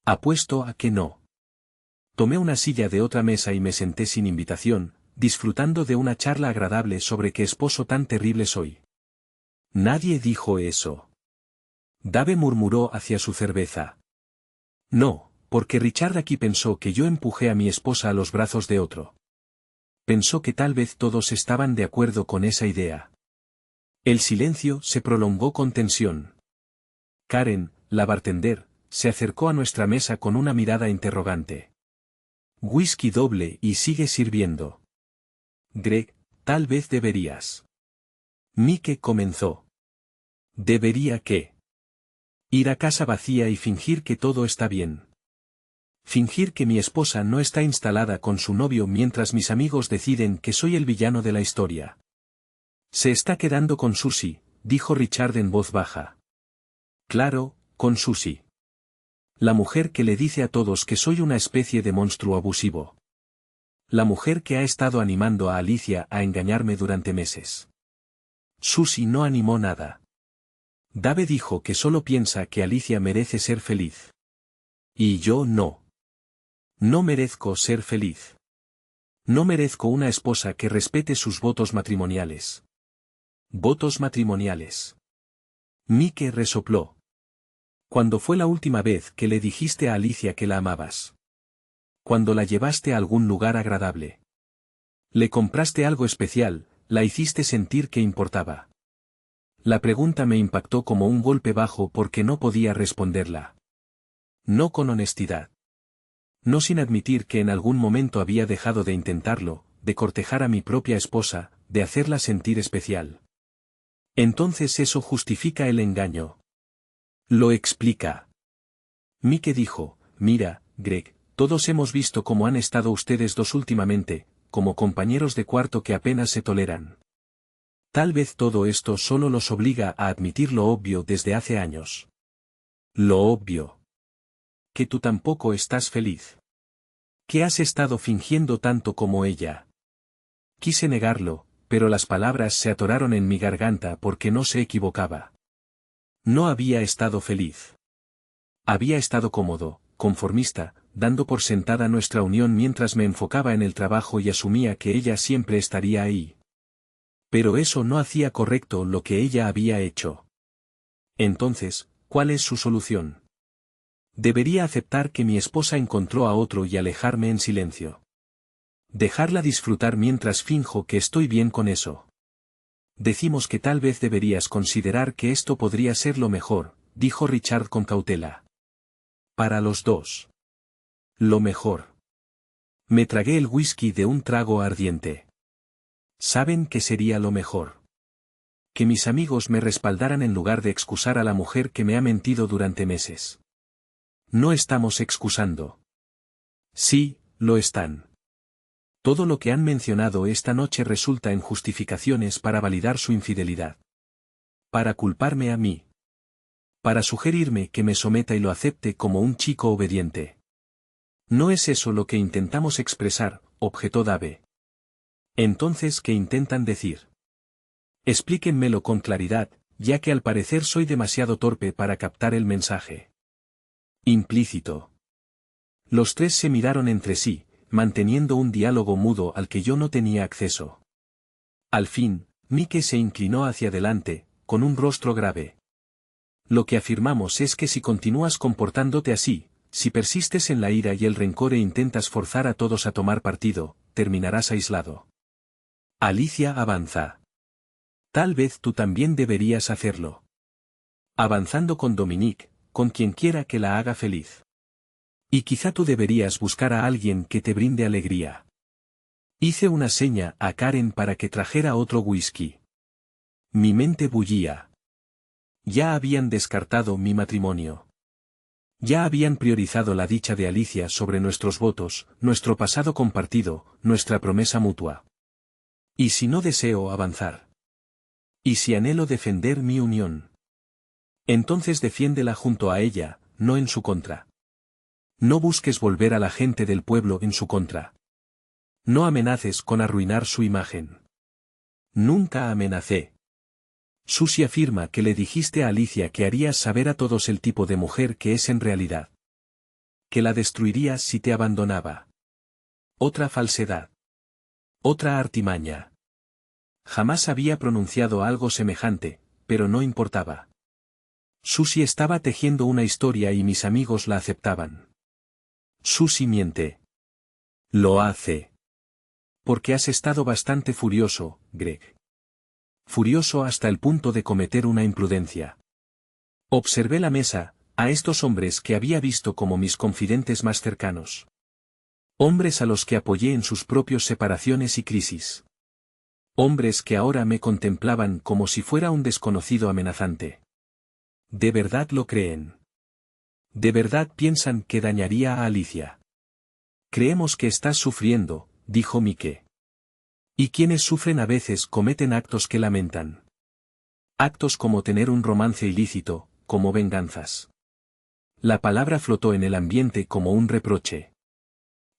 Apuesto a que no. Tomé una silla de otra mesa y me senté sin invitación, disfrutando de una charla agradable sobre qué esposo tan terrible soy. Nadie dijo eso. Dave murmuró hacia su cerveza. No, porque Richard aquí pensó que yo empujé a mi esposa a los brazos de otro. Pensó que tal vez todos estaban de acuerdo con esa idea. El silencio se prolongó con tensión. Karen, la bartender, se acercó a nuestra mesa con una mirada interrogante. Whisky doble y sigue sirviendo. Greg, tal vez deberías. Mike comenzó. ¿Debería qué? Ir a casa vacía y fingir que todo está bien. Fingir que mi esposa no está instalada con su novio mientras mis amigos deciden que soy el villano de la historia. Se está quedando con Susie, dijo Richard en voz baja. Claro, con Susie. La mujer que le dice a todos que soy una especie de monstruo abusivo. La mujer que ha estado animando a Alicia a engañarme durante meses. Susie no animó nada. Dave dijo que solo piensa que Alicia merece ser feliz. Y yo no. No merezco ser feliz. No merezco una esposa que respete sus votos matrimoniales. Votos matrimoniales. Mike resopló. ¿Cuándo fue la última vez que le dijiste a Alicia que la amabas? Cuando la llevaste a algún lugar agradable. Le compraste algo especial, la hiciste sentir que importaba. La pregunta me impactó como un golpe bajo porque no podía responderla. No con honestidad. No sin admitir que en algún momento había dejado de intentarlo, de cortejar a mi propia esposa, de hacerla sentir especial. Entonces eso justifica el engaño. Lo explica. Mike dijo, mira, Greg, todos hemos visto cómo han estado ustedes dos últimamente, como compañeros de cuarto que apenas se toleran. Tal vez todo esto solo los obliga a admitir lo obvio desde hace años. Lo obvio. Que tú tampoco estás feliz. Que has estado fingiendo tanto como ella. Quise negarlo, pero las palabras se atoraron en mi garganta porque no se equivocaba. No había estado feliz. Había estado cómodo, conformista, dando por sentada nuestra unión mientras me enfocaba en el trabajo y asumía que ella siempre estaría ahí. Pero eso no hacía correcto lo que ella había hecho. Entonces, ¿cuál es su solución? Debería aceptar que mi esposa encontró a otro y alejarme en silencio. Dejarla disfrutar mientras finjo que estoy bien con eso. Decimos que tal vez deberías considerar que esto podría ser lo mejor, dijo Richard con cautela. Para los dos. Lo mejor. Me tragué el whisky de un trago ardiente. ¿Saben qué sería lo mejor? Que mis amigos me respaldaran en lugar de excusar a la mujer que me ha mentido durante meses. No estamos excusando. Sí, lo están. Todo lo que han mencionado esta noche resulta en justificaciones para validar su infidelidad. Para culparme a mí. Para sugerirme que me someta y lo acepte como un chico obediente. No es eso lo que intentamos expresar, objetó Dave. Entonces, ¿qué intentan decir? Explíquenmelo con claridad, ya que al parecer soy demasiado torpe para captar el mensaje. Implícito. Los tres se miraron entre sí, manteniendo un diálogo mudo al que yo no tenía acceso. Al fin, Mike se inclinó hacia adelante, con un rostro grave. Lo que afirmamos es que si continúas comportándote así, si persistes en la ira y el rencor e intentas forzar a todos a tomar partido, terminarás aislado. Alicia avanza. Tal vez tú también deberías hacerlo. Avanzando con Dominique, con quien quiera que la haga feliz. Y quizá tú deberías buscar a alguien que te brinde alegría. Hice una seña a Karen para que trajera otro whisky. Mi mente bullía. Ya habían descartado mi matrimonio. Ya habían priorizado la dicha de Alicia sobre nuestros votos, nuestro pasado compartido, nuestra promesa mutua. ¿Y si no deseo avanzar? ¿Y si anhelo defender mi unión? Entonces defiéndela junto a ella, no en su contra. No busques volver a la gente del pueblo en su contra. No amenaces con arruinar su imagen. Nunca amenacé. Susie afirma que le dijiste a Alicia que harías saber a todos el tipo de mujer que es en realidad. Que la destruirías si te abandonaba. Otra falsedad. Otra artimaña. Jamás había pronunciado algo semejante, pero no importaba. Susie estaba tejiendo una historia y mis amigos la aceptaban. Susie miente. Lo hace. Porque has estado bastante furioso, Greg. Furioso hasta el punto de cometer una imprudencia. Observé la mesa, a estos hombres que había visto como mis confidentes más cercanos. Hombres a los que apoyé en sus propios separaciones y crisis. Hombres que ahora me contemplaban como si fuera un desconocido amenazante. ¿De verdad lo creen? ¿De verdad piensan que dañaría a Alicia? Creemos que estás sufriendo, dijo Mike. Y quienes sufren a veces cometen actos que lamentan. Actos como tener un romance ilícito, como venganzas. La palabra flotó en el ambiente como un reproche.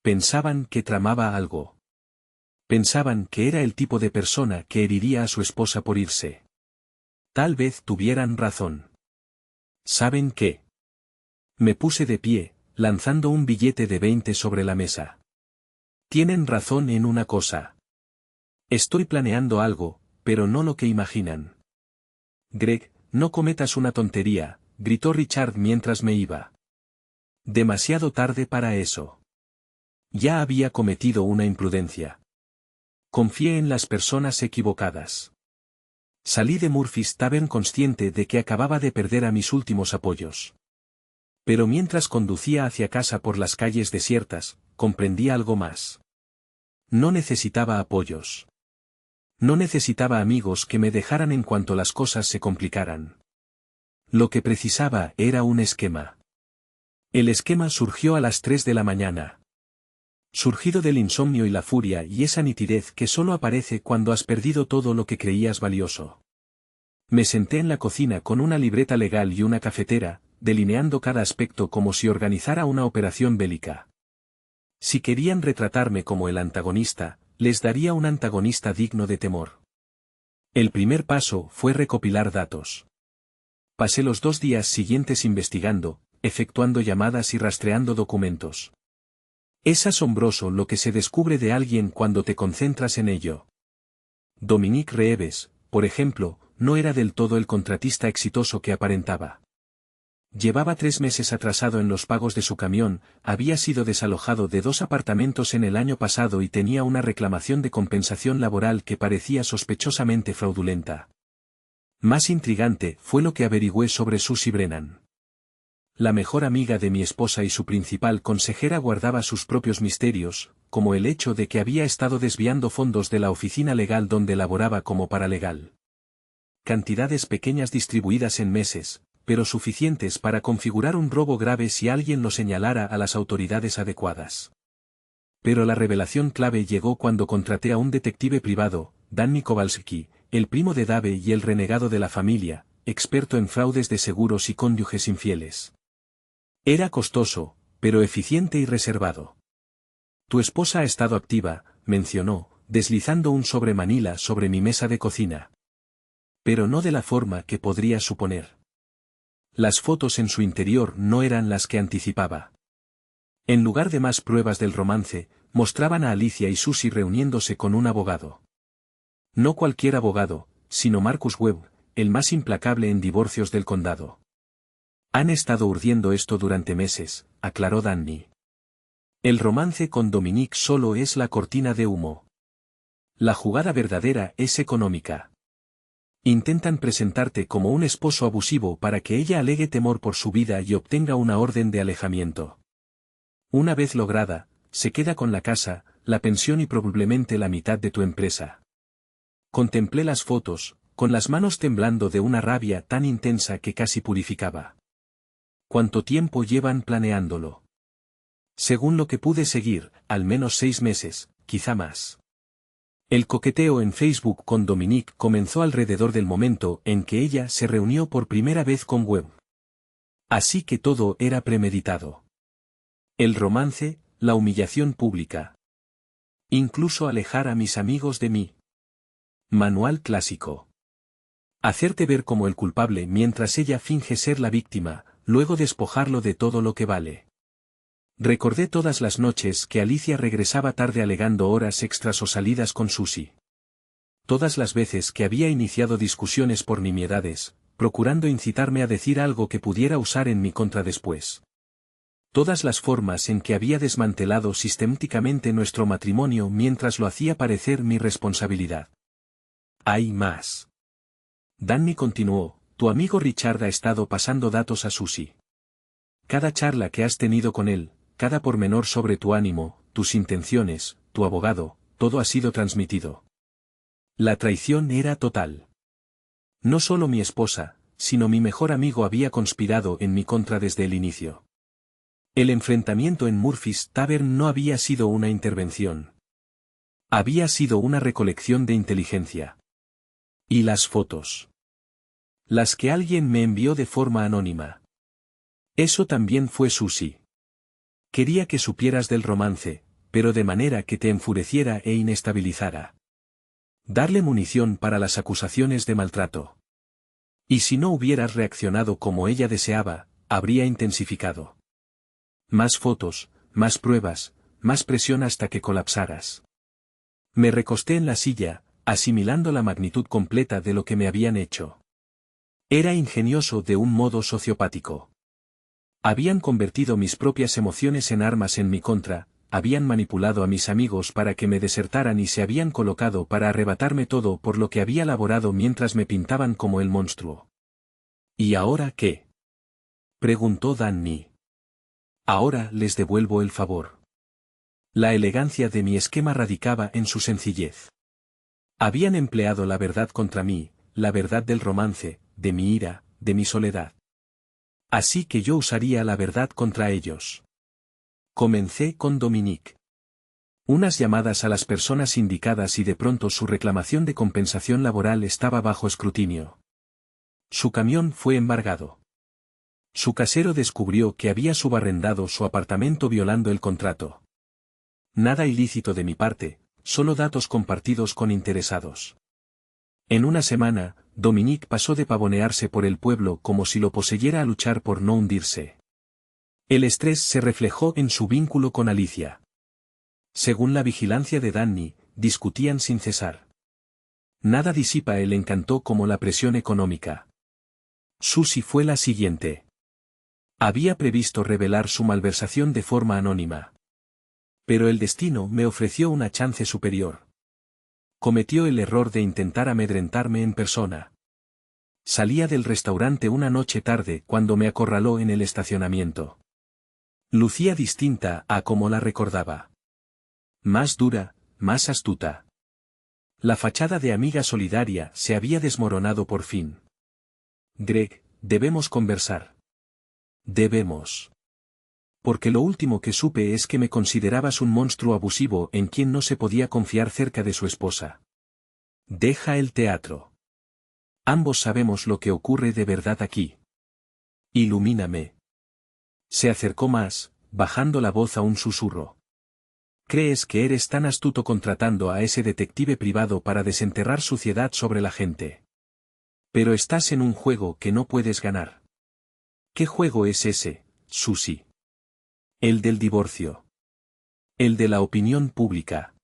Pensaban que tramaba algo. Pensaban que era el tipo de persona que heriría a su esposa por irse. Tal vez tuvieran razón. ¿Saben qué? Me puse de pie, lanzando un billete de 20 sobre la mesa. Tienen razón en una cosa. Estoy planeando algo, pero no lo que imaginan. Greg, no cometas una tontería, gritó Richard mientras me iba. Demasiado tarde para eso. Ya había cometido una imprudencia. Confié en las personas equivocadas. Salí de Murphy's Tavern consciente de que acababa de perder a mis últimos apoyos. Pero mientras conducía hacia casa por las calles desiertas, comprendí algo más. No necesitaba apoyos. No necesitaba amigos que me dejaran en cuanto las cosas se complicaran. Lo que precisaba era un esquema. El esquema surgió a las 3 de la mañana. Surgido del insomnio y la furia y esa nitidez que solo aparece cuando has perdido todo lo que creías valioso. Me senté en la cocina con una libreta legal y una cafetera, delineando cada aspecto como si organizara una operación bélica. Si querían retratarme como el antagonista, les daría un antagonista digno de temor. El primer paso fue recopilar datos. Pasé los 2 días siguientes investigando, efectuando llamadas y rastreando documentos. Es asombroso lo que se descubre de alguien cuando te concentras en ello. Dominique Reeves, por ejemplo, no era del todo el contratista exitoso que aparentaba. Llevaba 3 meses atrasado en los pagos de su camión, había sido desalojado de 2 apartamentos en el año pasado y tenía una reclamación de compensación laboral que parecía sospechosamente fraudulenta. Más intrigante fue lo que averigüé sobre Susie Brennan. La mejor amiga de mi esposa y su principal consejera guardaba sus propios misterios, como el hecho de que había estado desviando fondos de la oficina legal donde laboraba como paralegal. Cantidades pequeñas distribuidas en meses, pero suficientes para configurar un robo grave si alguien lo señalara a las autoridades adecuadas. Pero la revelación clave llegó cuando contraté a un detective privado, Danny Kowalski, el primo de Dave y el renegado de la familia, experto en fraudes de seguros y cónyuges infieles. Era costoso, pero eficiente y reservado. Tu esposa ha estado activa, mencionó, deslizando un sobre Manila sobre mi mesa de cocina. Pero no de la forma que podría suponer. Las fotos en su interior no eran las que anticipaba. En lugar de más pruebas del romance, mostraban a Alicia y Susie reuniéndose con un abogado. No cualquier abogado, sino Marcus Webb, el más implacable en divorcios del condado. Han estado urdiendo esto durante meses, aclaró Danny. El romance con Dominique solo es la cortina de humo. La jugada verdadera es económica. Intentan presentarte como un esposo abusivo para que ella alegue temor por su vida y obtenga una orden de alejamiento. Una vez lograda, se queda con la casa, la pensión y probablemente la mitad de tu empresa. Contemplé las fotos, con las manos temblando de una rabia tan intensa que casi purificaba. ¿Cuánto tiempo llevan planeándolo? Según lo que pude seguir, al menos 6 meses, quizá más. El coqueteo en Facebook con Dominique comenzó alrededor del momento en que ella se reunió por primera vez con Webb. Así que todo era premeditado. El romance, la humillación pública. Incluso alejar a mis amigos de mí. Manual clásico. Hacerte ver como el culpable mientras ella finge ser la víctima, luego despojarlo de todo lo que vale. Recordé todas las noches que Alicia regresaba tarde alegando horas extras o salidas con Susie. Todas las veces que había iniciado discusiones por nimiedades, procurando incitarme a decir algo que pudiera usar en mi contra después. Todas las formas en que había desmantelado sistemáticamente nuestro matrimonio mientras lo hacía parecer mi responsabilidad. Hay más. Danny continuó, tu amigo Richard ha estado pasando datos a Susie. Cada charla que has tenido con él, cada pormenor sobre tu ánimo, tus intenciones, tu abogado, todo ha sido transmitido. La traición era total. No solo mi esposa, sino mi mejor amigo había conspirado en mi contra desde el inicio. El enfrentamiento en Murphy's Tavern no había sido una intervención. Había sido una recolección de inteligencia. Y las fotos. Las que alguien me envió de forma anónima. Eso también fue Susie. Quería que supieras del romance, pero de manera que te enfureciera e inestabilizara. Darle munición para las acusaciones de maltrato. Y si no hubieras reaccionado como ella deseaba, habría intensificado. Más fotos, más pruebas, más presión hasta que colapsaras. Me recosté en la silla, asimilando la magnitud completa de lo que me habían hecho. Era ingenioso de un modo sociopático. Habían convertido mis propias emociones en armas en mi contra, habían manipulado a mis amigos para que me desertaran y se habían colocado para arrebatarme todo por lo que había laborado mientras me pintaban como el monstruo. ¿Y ahora qué? Preguntó Danny. Ahora les devuelvo el favor. La elegancia de mi esquema radicaba en su sencillez. Habían empleado la verdad contra mí, la verdad del romance, de mi ira, de mi soledad. Así que yo usaría la verdad contra ellos. Comencé con Dominique. Unas llamadas a las personas indicadas y de pronto su reclamación de compensación laboral estaba bajo escrutinio. Su camión fue embargado. Su casero descubrió que había subarrendado su apartamento violando el contrato. Nada ilícito de mi parte, solo datos compartidos con interesados. En una semana, Dominique pasó de pavonearse por el pueblo como si lo poseyera a luchar por no hundirse. El estrés se reflejó en su vínculo con Alicia. Según la vigilancia de Danny, discutían sin cesar. Nada disipa el encanto como la presión económica. Susie fue la siguiente. Había previsto revelar su malversación de forma anónima. Pero el destino me ofreció una chance superior. Cometió el error de intentar amedrentarme en persona. Salía del restaurante una noche tarde cuando me acorraló en el estacionamiento. Lucía distinta a como la recordaba. Más dura, más astuta. La fachada de amiga solidaria se había desmoronado por fin. Greg, debemos conversar. Debemos. Porque lo último que supe es que me considerabas un monstruo abusivo en quien no se podía confiar cerca de su esposa. Deja el teatro. Ambos sabemos lo que ocurre de verdad aquí. Ilumíname. Se acercó más, bajando la voz a un susurro. Crees que eres tan astuto contratando a ese detective privado para desenterrar suciedad sobre la gente. Pero estás en un juego que no puedes ganar. ¿Qué juego es ese, Susie? El del divorcio. El de la opinión pública.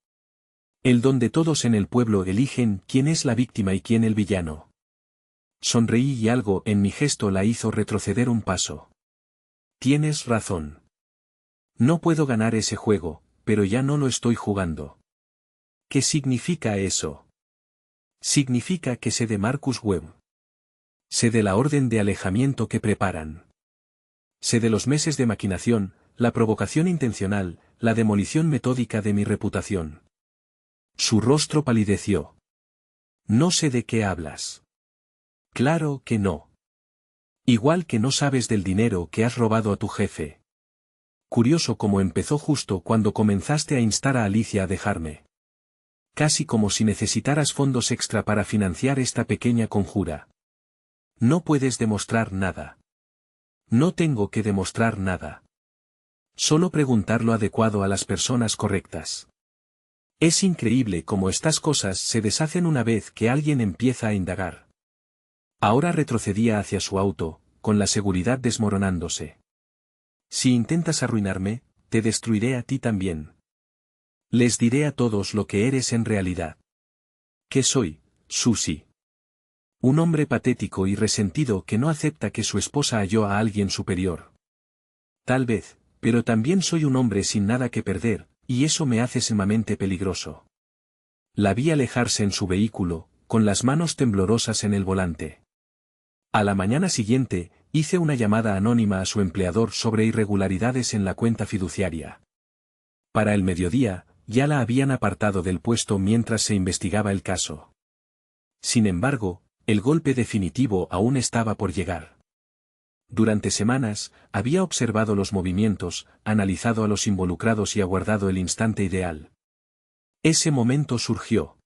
El donde todos en el pueblo eligen quién es la víctima y quién el villano. Sonreí y algo en mi gesto la hizo retroceder un paso. Tienes razón. No puedo ganar ese juego, pero ya no lo estoy jugando. ¿Qué significa eso? Significa que sé de Marcus Webb. Sé de la orden de alejamiento que preparan. Sé de los meses de maquinación, la provocación intencional, la demolición metódica de mi reputación. Su rostro palideció. No sé de qué hablas. Claro que no. Igual que no sabes del dinero que has robado a tu jefe. Curioso cómo empezó justo cuando comenzaste a instar a Alicia a dejarme. Casi como si necesitaras fondos extra para financiar esta pequeña conjura. No puedes demostrar nada. No tengo que demostrar nada. Solo preguntar lo adecuado a las personas correctas. Es increíble cómo estas cosas se deshacen una vez que alguien empieza a indagar. Ahora retrocedía hacia su auto, con la seguridad desmoronándose. Si intentas arruinarme, te destruiré a ti también. Les diré a todos lo que eres en realidad. ¿Qué soy, Susie? Un hombre patético y resentido que no acepta que su esposa halló a alguien superior. Tal vez, pero también soy un hombre sin nada que perder, y eso me hace sumamente peligroso. La vi alejarse en su vehículo, con las manos temblorosas en el volante. A la mañana siguiente, hice una llamada anónima a su empleador sobre irregularidades en la cuenta fiduciaria. Para el mediodía, ya la habían apartado del puesto mientras se investigaba el caso. Sin embargo, el golpe definitivo aún estaba por llegar. Durante semanas, había observado los movimientos, analizado a los involucrados y aguardado el instante ideal. Ese momento surgió.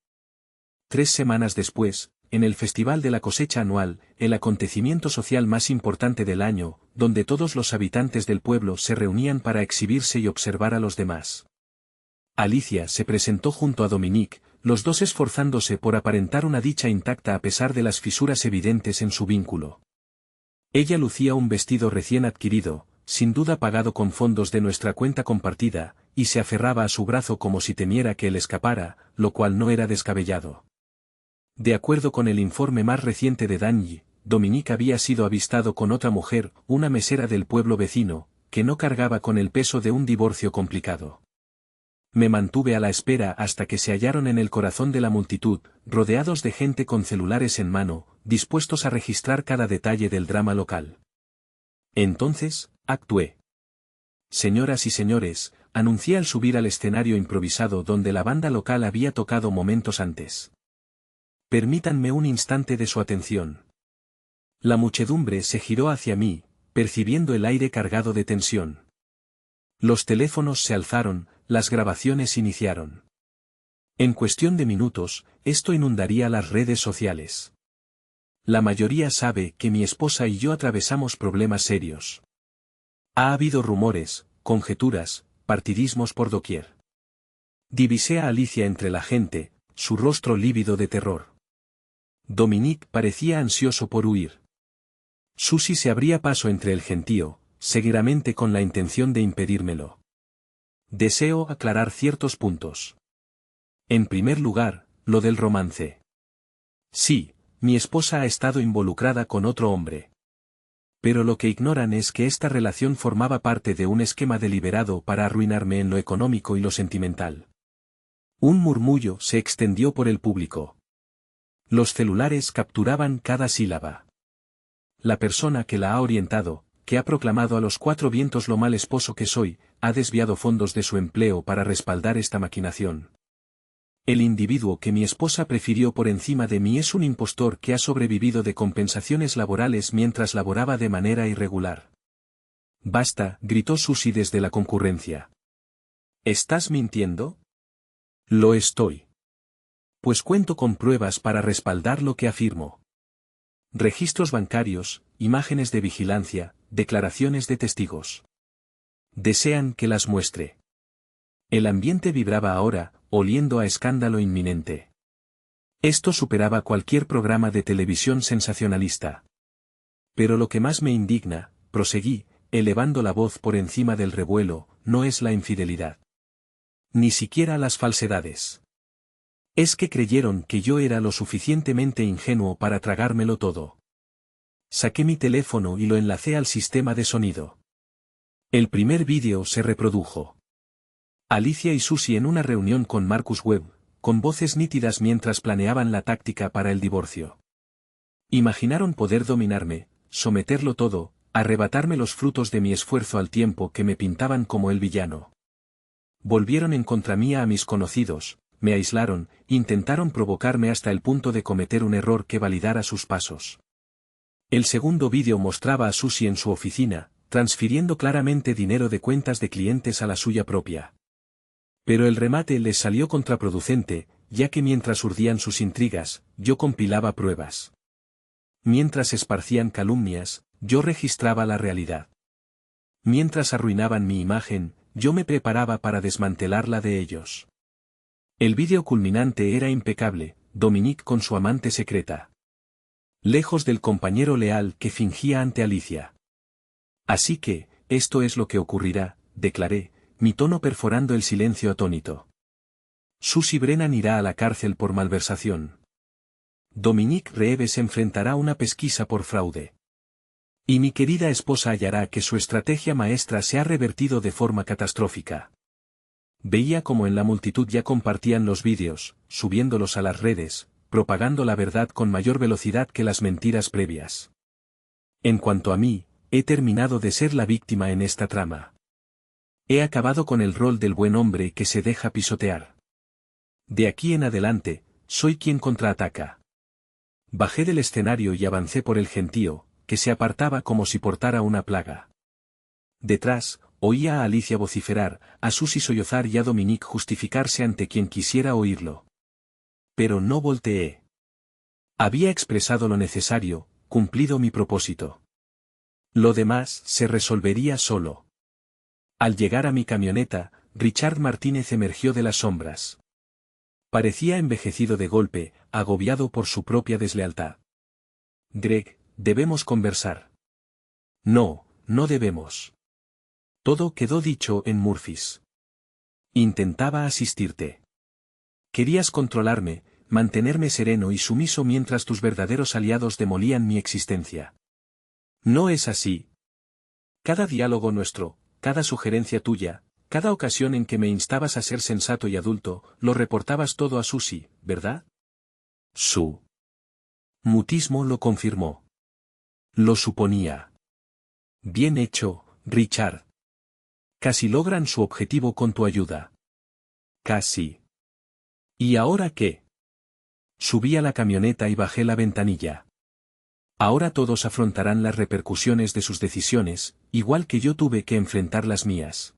3 semanas después, en el Festival de la Cosecha anual, el acontecimiento social más importante del año, donde todos los habitantes del pueblo se reunían para exhibirse y observar a los demás. Alicia se presentó junto a Dominique, los dos esforzándose por aparentar una dicha intacta a pesar de las fisuras evidentes en su vínculo. Ella lucía un vestido recién adquirido, sin duda pagado con fondos de nuestra cuenta compartida, y se aferraba a su brazo como si temiera que él escapara, lo cual no era descabellado. De acuerdo con el informe más reciente de Danny, Dominique había sido avistado con otra mujer, una mesera del pueblo vecino, que no cargaba con el peso de un divorcio complicado. Me mantuve a la espera hasta que se hallaron en el corazón de la multitud, rodeados de gente con celulares en mano, dispuestos a registrar cada detalle del drama local. Entonces, actué. Señoras y señores, anuncié al subir al escenario improvisado donde la banda local había tocado momentos antes. Permítanme un instante de su atención. La muchedumbre se giró hacia mí, percibiendo el aire cargado de tensión. Los teléfonos se alzaron, las grabaciones iniciaron. En cuestión de minutos, esto inundaría las redes sociales. La mayoría sabe que mi esposa y yo atravesamos problemas serios. Ha habido rumores, conjeturas, partidismos por doquier. Divisé a Alicia entre la gente, su rostro lívido de terror. Dominique parecía ansioso por huir. Susie se abría paso entre el gentío, seguramente con la intención de impedírmelo. Deseo aclarar ciertos puntos. En primer lugar, lo del romance. Sí, mi esposa ha estado involucrada con otro hombre. Pero lo que ignoran es que esta relación formaba parte de un esquema deliberado para arruinarme en lo económico y lo sentimental. Un murmullo se extendió por el público. Los celulares capturaban cada sílaba. La persona que la ha orientado, que ha proclamado a los 4 vientos lo mal esposo que soy, ha desviado fondos de su empleo para respaldar esta maquinación. El individuo que mi esposa prefirió por encima de mí es un impostor que ha sobrevivido de compensaciones laborales mientras laboraba de manera irregular. Basta, gritó Susie desde la concurrencia. ¿Estás mintiendo? Lo estoy. Pues cuento con pruebas para respaldar lo que afirmo. Registros bancarios, imágenes de vigilancia, declaraciones de testigos. Desean que las muestre. El ambiente vibraba ahora, oliendo a escándalo inminente. Esto superaba cualquier programa de televisión sensacionalista. Pero lo que más me indigna, proseguí, elevando la voz por encima del revuelo, no es la infidelidad. Ni siquiera las falsedades. Es que creyeron que yo era lo suficientemente ingenuo para tragármelo todo. Saqué mi teléfono y lo enlacé al sistema de sonido. El primer vídeo se reprodujo. Alicia y Susie en una reunión con Marcus Webb, con voces nítidas mientras planeaban la táctica para el divorcio. Imaginaron poder dominarme, someterlo todo, arrebatarme los frutos de mi esfuerzo al tiempo que me pintaban como el villano. Volvieron en contra mía a mis conocidos, me aislaron, intentaron provocarme hasta el punto de cometer un error que validara sus pasos. El segundo vídeo mostraba a Susie en su oficina, transfiriendo claramente dinero de cuentas de clientes a la suya propia. Pero el remate les salió contraproducente, ya que mientras urdían sus intrigas, yo compilaba pruebas. Mientras esparcían calumnias, yo registraba la realidad. Mientras arruinaban mi imagen, yo me preparaba para desmantelar la de ellos. El vídeo culminante era impecable, Dominique con su amante secreta. Lejos del compañero leal que fingía ante Alicia. Así que, esto es lo que ocurrirá, declaré, mi tono perforando el silencio atónito. Susie Brennan irá a la cárcel por malversación. Dominique Reeves enfrentará una pesquisa por fraude. Y mi querida esposa hallará que su estrategia maestra se ha revertido de forma catastrófica. Veía como en la multitud ya compartían los vídeos, subiéndolos a las redes, propagando la verdad con mayor velocidad que las mentiras previas. En cuanto a mí, he terminado de ser la víctima en esta trama. He acabado con el rol del buen hombre que se deja pisotear. De aquí en adelante, soy quien contraataca. Bajé del escenario y avancé por el gentío, que se apartaba como si portara una plaga. Detrás, oía a Alicia vociferar, a Susie sollozar y a Dominique justificarse ante quien quisiera oírlo. Pero no volteé. Había expresado lo necesario, cumplido mi propósito. Lo demás se resolvería solo. Al llegar a mi camioneta, Richard Martínez emergió de las sombras. Parecía envejecido de golpe, agobiado por su propia deslealtad. Greg, debemos conversar. No, no debemos. Todo quedó dicho en Murphys. Intentaba asistirte. Querías controlarme, mantenerme sereno y sumiso mientras tus verdaderos aliados demolían mi existencia. No es así. Cada diálogo nuestro, cada sugerencia tuya, cada ocasión en que me instabas a ser sensato y adulto, lo reportabas todo a Susie, ¿verdad? Su mutismo lo confirmó. Lo suponía. Bien hecho, Richard. Casi logran su objetivo con tu ayuda. Casi. ¿Y ahora qué? Subí a la camioneta y bajé la ventanilla. Ahora todos afrontarán las repercusiones de sus decisiones, igual que yo tuve que enfrentar las mías.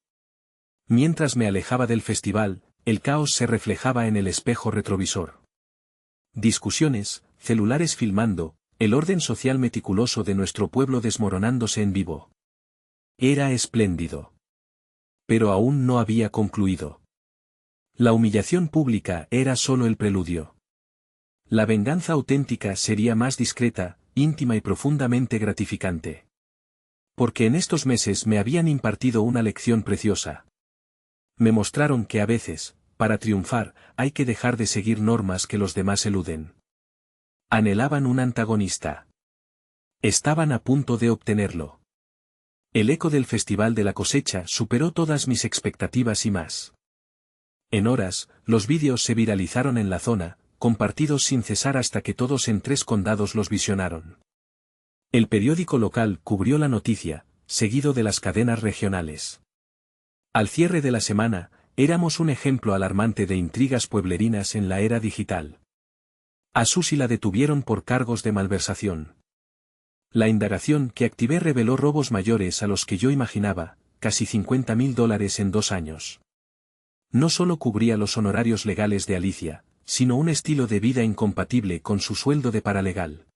Mientras me alejaba del festival, el caos se reflejaba en el espejo retrovisor. Discusiones, celulares filmando, el orden social meticuloso de nuestro pueblo desmoronándose en vivo. Era espléndido. Pero aún no había concluido. La humillación pública era solo el preludio. La venganza auténtica sería más discreta, íntima y profundamente gratificante. Porque en estos meses me habían impartido una lección preciosa. Me mostraron que a veces, para triunfar, hay que dejar de seguir normas que los demás eluden. Anhelaban un antagonista. Estaban a punto de obtenerlo. El eco del Festival de la Cosecha superó todas mis expectativas y más. En horas, los vídeos se viralizaron en la zona, compartidos sin cesar hasta que todos en 3 condados los visionaron. El periódico local cubrió la noticia, seguido de las cadenas regionales. Al cierre de la semana, éramos un ejemplo alarmante de intrigas pueblerinas en la era digital. A Susie la detuvieron por cargos de malversación. La indagación que activé reveló robos mayores a los que yo imaginaba, casi $50.000 en 2 años. No solo cubría los honorarios legales de Alicia, sino un estilo de vida incompatible con su sueldo de paralegal.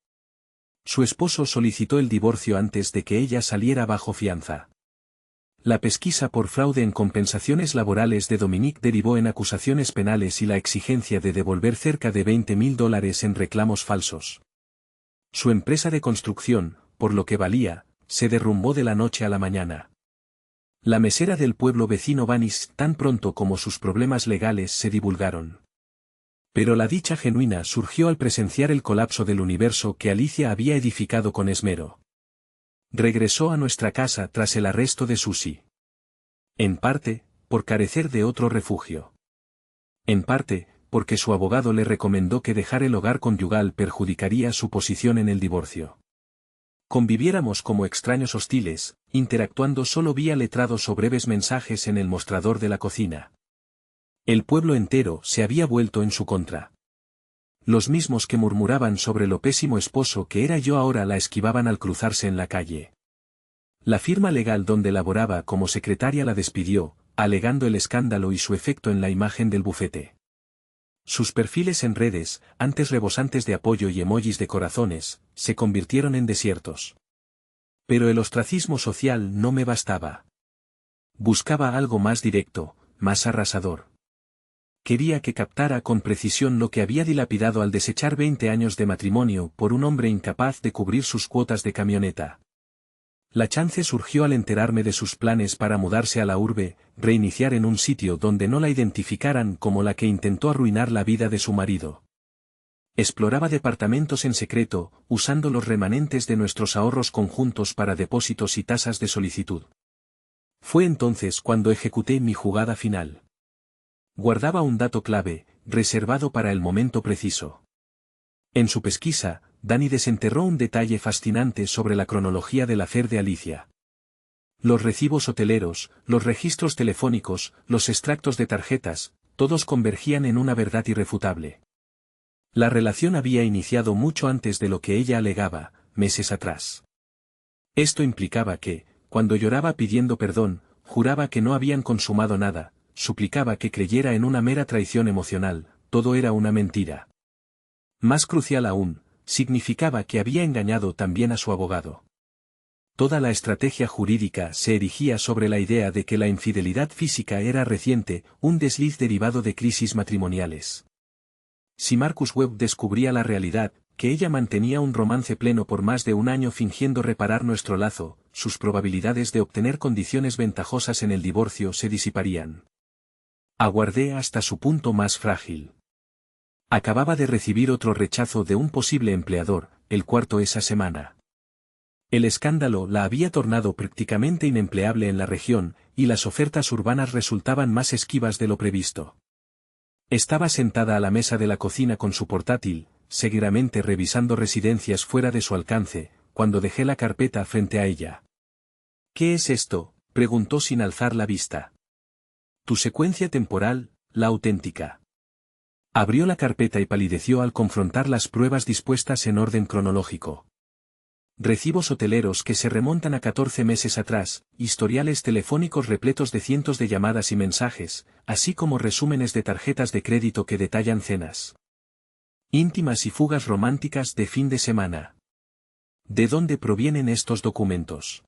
Su esposo solicitó el divorcio antes de que ella saliera bajo fianza. La pesquisa por fraude en compensaciones laborales de Dominique derivó en acusaciones penales y la exigencia de devolver cerca de $20.000 en reclamos falsos. Su empresa de construcción, por lo que valía, se derrumbó de la noche a la mañana. La mesera del pueblo vecino vanis tan pronto como sus problemas legales se divulgaron. Pero la dicha genuina surgió al presenciar el colapso del universo que Alicia había edificado con esmero. Regresó a nuestra casa tras el arresto de Susie. En parte, por carecer de otro refugio. En parte, porque su abogado le recomendó que dejar el hogar conyugal perjudicaría su posición en el divorcio. Conviviéramos como extraños hostiles, interactuando solo vía letrados o breves mensajes en el mostrador de la cocina. El pueblo entero se había vuelto en su contra. Los mismos que murmuraban sobre lo pésimo esposo que era yo ahora la esquivaban al cruzarse en la calle. La firma legal donde laboraba como secretaria la despidió, alegando el escándalo y su efecto en la imagen del bufete. Sus perfiles en redes, antes rebosantes de apoyo y emojis de corazones, se convirtieron en desiertos. Pero el ostracismo social no me bastaba. Buscaba algo más directo, más arrasador. Quería que captara con precisión lo que había dilapidado al desechar 20 años de matrimonio por un hombre incapaz de cubrir sus cuotas de camioneta. La chance surgió al enterarme de sus planes para mudarse a la urbe, reiniciar en un sitio donde no la identificaran como la que intentó arruinar la vida de su marido. Exploraba departamentos en secreto, usando los remanentes de nuestros ahorros conjuntos para depósitos y tasas de solicitud. Fue entonces cuando ejecuté mi jugada final. Guardaba un dato clave, reservado para el momento preciso. En su pesquisa, Dani desenterró un detalle fascinante sobre la cronología del affair de Alicia. Los recibos hoteleros, los registros telefónicos, los extractos de tarjetas, todos convergían en una verdad irrefutable. La relación había iniciado mucho antes de lo que ella alegaba, meses atrás. Esto implicaba que, cuando lloraba pidiendo perdón, juraba que no habían consumado nada, suplicaba que creyera en una mera traición emocional, todo era una mentira. Más crucial aún, significaba que había engañado también a su abogado. Toda la estrategia jurídica se erigía sobre la idea de que la infidelidad física era reciente, un desliz derivado de crisis matrimoniales. Si Marcus Webb descubría la realidad, que ella mantenía un romance pleno por más de un año fingiendo reparar nuestro lazo, sus probabilidades de obtener condiciones ventajosas en el divorcio se disiparían. Aguardé hasta su punto más frágil. Acababa de recibir otro rechazo de un posible empleador, el cuarto esa semana. El escándalo la había tornado prácticamente inempleable en la región, y las ofertas urbanas resultaban más esquivas de lo previsto. Estaba sentada a la mesa de la cocina con su portátil, seguidamente revisando residencias fuera de su alcance, cuando dejé la carpeta frente a ella. ¿Qué es esto?, preguntó sin alzar la vista. Tu secuencia temporal, la auténtica. Abrió la carpeta y palideció al confrontar las pruebas dispuestas en orden cronológico. Recibos hoteleros que se remontan a 14 meses atrás, historiales telefónicos repletos de cientos de llamadas y mensajes, así como resúmenes de tarjetas de crédito que detallan cenas íntimas y fugas románticas de fin de semana. ¿De dónde provienen estos documentos?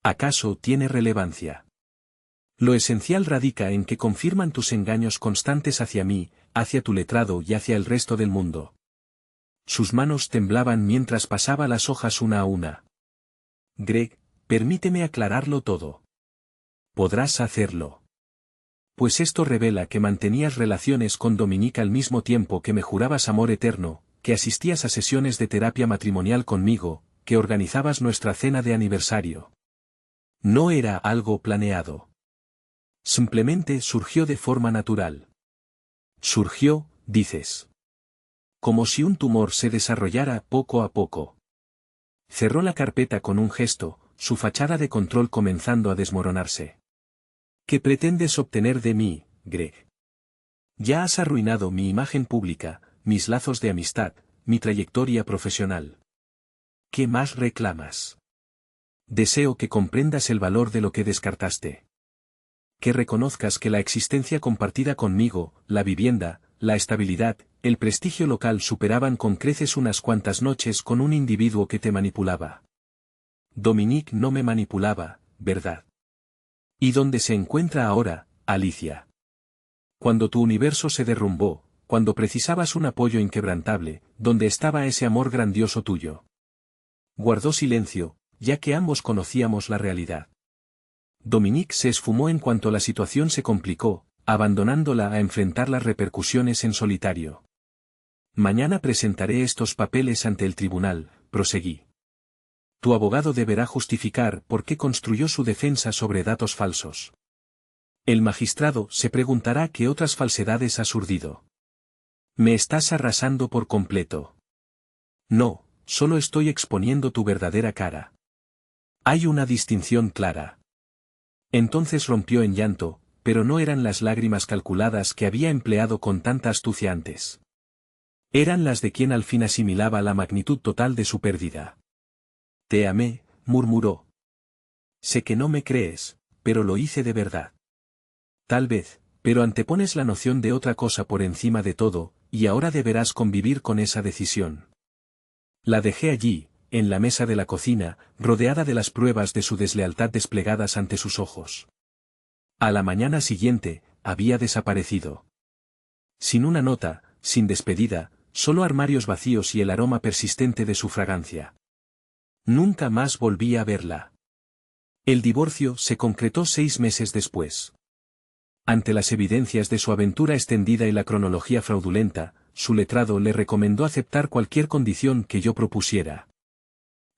¿Acaso tiene relevancia? Lo esencial radica en que confirman tus engaños constantes hacia mí, hacia tu letrado y hacia el resto del mundo. Sus manos temblaban mientras pasaba las hojas una a una. Greg, permíteme aclararlo todo. Podrás hacerlo. Pues esto revela que mantenías relaciones con Dominique al mismo tiempo que me jurabas amor eterno, que asistías a sesiones de terapia matrimonial conmigo, que organizabas nuestra cena de aniversario. No era algo planeado. Simplemente surgió de forma natural. Surgió, dices. Como si un tumor se desarrollara poco a poco. Cerró la carpeta con un gesto, su fachada de control comenzando a desmoronarse. ¿Qué pretendes obtener de mí, Greg? Ya has arruinado mi imagen pública, mis lazos de amistad, mi trayectoria profesional. ¿Qué más reclamas? Deseo que comprendas el valor de lo que descartaste. Que reconozcas que la existencia compartida conmigo, la vivienda, la estabilidad, el prestigio local superaban con creces unas cuantas noches con un individuo que te manipulaba. Dominique no me manipulaba, ¿verdad? ¿Y dónde se encuentra ahora, Alicia? Cuando tu universo se derrumbó, cuando precisabas un apoyo inquebrantable, ¿dónde estaba ese amor grandioso tuyo? Guardó silencio, ya que ambos conocíamos la realidad. Dominique se esfumó en cuanto la situación se complicó, abandonándola a enfrentar las repercusiones en solitario. Mañana presentaré estos papeles ante el tribunal, proseguí. Tu abogado deberá justificar por qué construyó su defensa sobre datos falsos. El magistrado se preguntará qué otras falsedades has urdido. Me estás arrasando por completo. No, solo estoy exponiendo tu verdadera cara. Hay una distinción clara. Entonces rompió en llanto, pero no eran las lágrimas calculadas que había empleado con tanta astucia antes. Eran las de quien al fin asimilaba la magnitud total de su pérdida. Te amé, murmuró. Sé que no me crees, pero lo hice de verdad. Tal vez, pero antepones la noción de otra cosa por encima de todo, y ahora deberás convivir con esa decisión. La dejé allí, en la mesa de la cocina, rodeada de las pruebas de su deslealtad desplegadas ante sus ojos. A la mañana siguiente, había desaparecido. Sin una nota, sin despedida, solo armarios vacíos y el aroma persistente de su fragancia. Nunca más volví a verla. El divorcio se concretó 6 meses después. Ante las evidencias de su aventura extendida y la cronología fraudulenta, su letrado le recomendó aceptar cualquier condición que yo propusiera.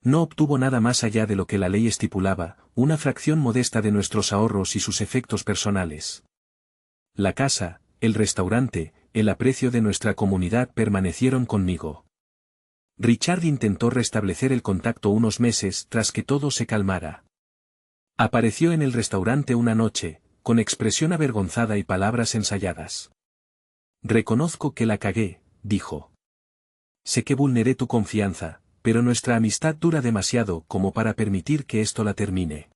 No obtuvo nada más allá de lo que la ley estipulaba, una fracción modesta de nuestros ahorros y sus efectos personales. La casa, el restaurante, el aprecio de nuestra comunidad permanecieron conmigo. Richard intentó restablecer el contacto unos meses tras que todo se calmara. Apareció en el restaurante una noche, con expresión avergonzada y palabras ensayadas. Reconozco que la cagué, dijo. Sé que vulneré tu confianza, pero nuestra amistad dura demasiado como para permitir que esto la termine.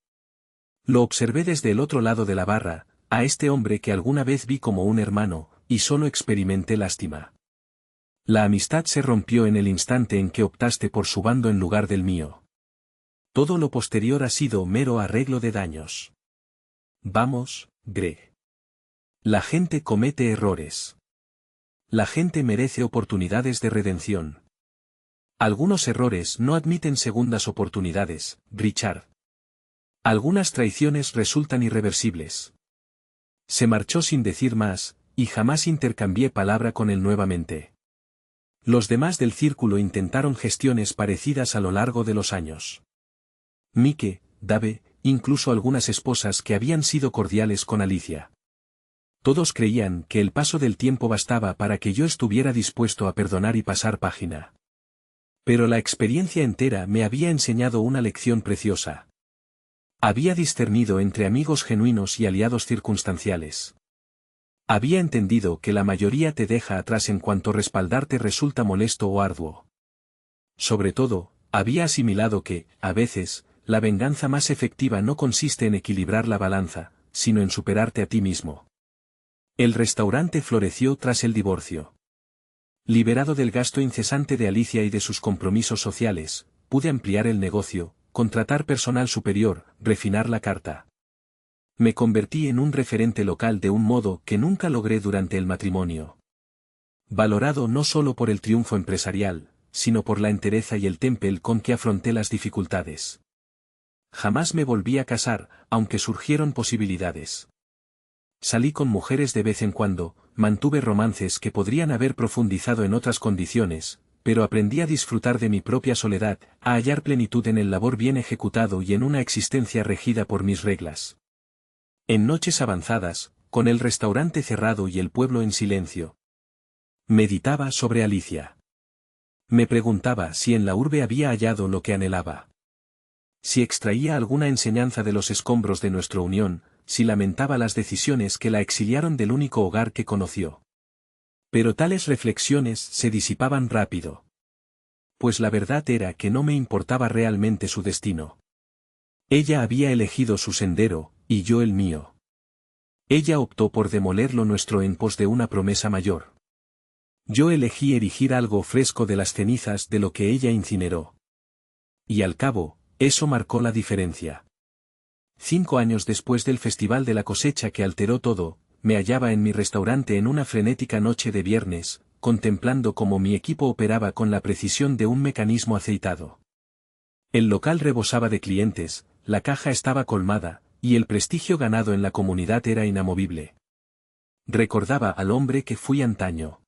Lo observé desde el otro lado de la barra, a este hombre que alguna vez vi como un hermano, y solo experimenté lástima. La amistad se rompió en el instante en que optaste por su bando en lugar del mío. Todo lo posterior ha sido mero arreglo de daños. Vamos, Greg. La gente comete errores. La gente merece oportunidades de redención. Algunos errores no admiten segundas oportunidades, Richard. Algunas traiciones resultan irreversibles. Se marchó sin decir más, y jamás intercambié palabra con él nuevamente. Los demás del círculo intentaron gestiones parecidas a lo largo de los años. Mike, Dave, incluso algunas esposas que habían sido cordiales con Alicia. Todos creían que el paso del tiempo bastaba para que yo estuviera dispuesto a perdonar y pasar página. Pero la experiencia entera me había enseñado una lección preciosa. Había discernido entre amigos genuinos y aliados circunstanciales. Había entendido que la mayoría te deja atrás en cuanto respaldarte resulta molesto o arduo. Sobre todo, había asimilado que, a veces, la venganza más efectiva no consiste en equilibrar la balanza, sino en superarte a ti mismo. El restaurante floreció tras el divorcio. Liberado del gasto incesante de Alicia y de sus compromisos sociales, pude ampliar el negocio, contratar personal superior, refinar la carta. Me convertí en un referente local de un modo que nunca logré durante el matrimonio. Valorado no solo por el triunfo empresarial, sino por la entereza y el temple con que afronté las dificultades. Jamás me volví a casar, aunque surgieron posibilidades. Salí con mujeres de vez en cuando, mantuve romances que podrían haber profundizado en otras condiciones, pero aprendí a disfrutar de mi propia soledad, a hallar plenitud en el labor bien ejecutado y en una existencia regida por mis reglas. En noches avanzadas, con el restaurante cerrado y el pueblo en silencio, meditaba sobre Alicia. Me preguntaba si en la urbe había hallado lo que anhelaba. Si extraía alguna enseñanza de los escombros de nuestra unión, si lamentaba las decisiones que la exiliaron del único hogar que conoció. Pero tales reflexiones se disipaban rápido. Pues la verdad era que no me importaba realmente su destino. Ella había elegido su sendero, y yo el mío. Ella optó por demoler lo nuestro en pos de una promesa mayor. Yo elegí erigir algo fresco de las cenizas de lo que ella incineró. Y al cabo, eso marcó la diferencia. 5 años después del festival de la cosecha que alteró todo, me hallaba en mi restaurante en una frenética noche de viernes, contemplando cómo mi equipo operaba con la precisión de un mecanismo aceitado. El local rebosaba de clientes, la caja estaba colmada, y el prestigio ganado en la comunidad era inamovible. Recordaba al hombre que fui antaño.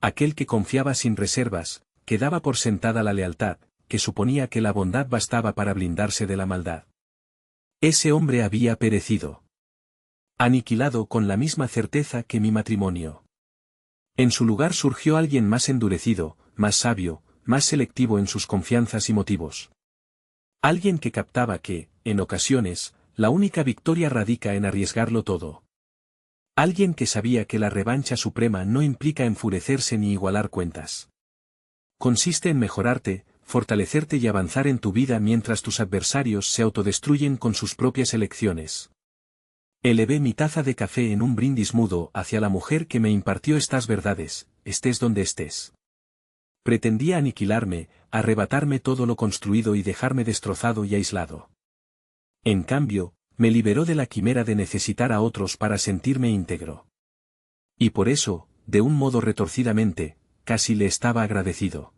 Aquel que confiaba sin reservas, que daba por sentada la lealtad, que suponía que la bondad bastaba para blindarse de la maldad. Ese hombre había perecido. Aniquilado con la misma certeza que mi matrimonio. En su lugar surgió alguien más endurecido, más sabio, más selectivo en sus confianzas y motivos. Alguien que captaba que, en ocasiones, la única victoria radica en arriesgarlo todo. Alguien que sabía que la revancha suprema no implica enfurecerse ni igualar cuentas. Consiste en mejorarte, fortalecerte y avanzar en tu vida mientras tus adversarios se autodestruyen con sus propias elecciones. Elevé mi taza de café en un brindis mudo hacia la mujer que me impartió estas verdades, estés donde estés. Pretendía aniquilarme, arrebatarme todo lo construido y dejarme destrozado y aislado. En cambio, me liberó de la quimera de necesitar a otros para sentirme íntegro. Y por eso, de un modo retorcidamente, casi le estaba agradecido.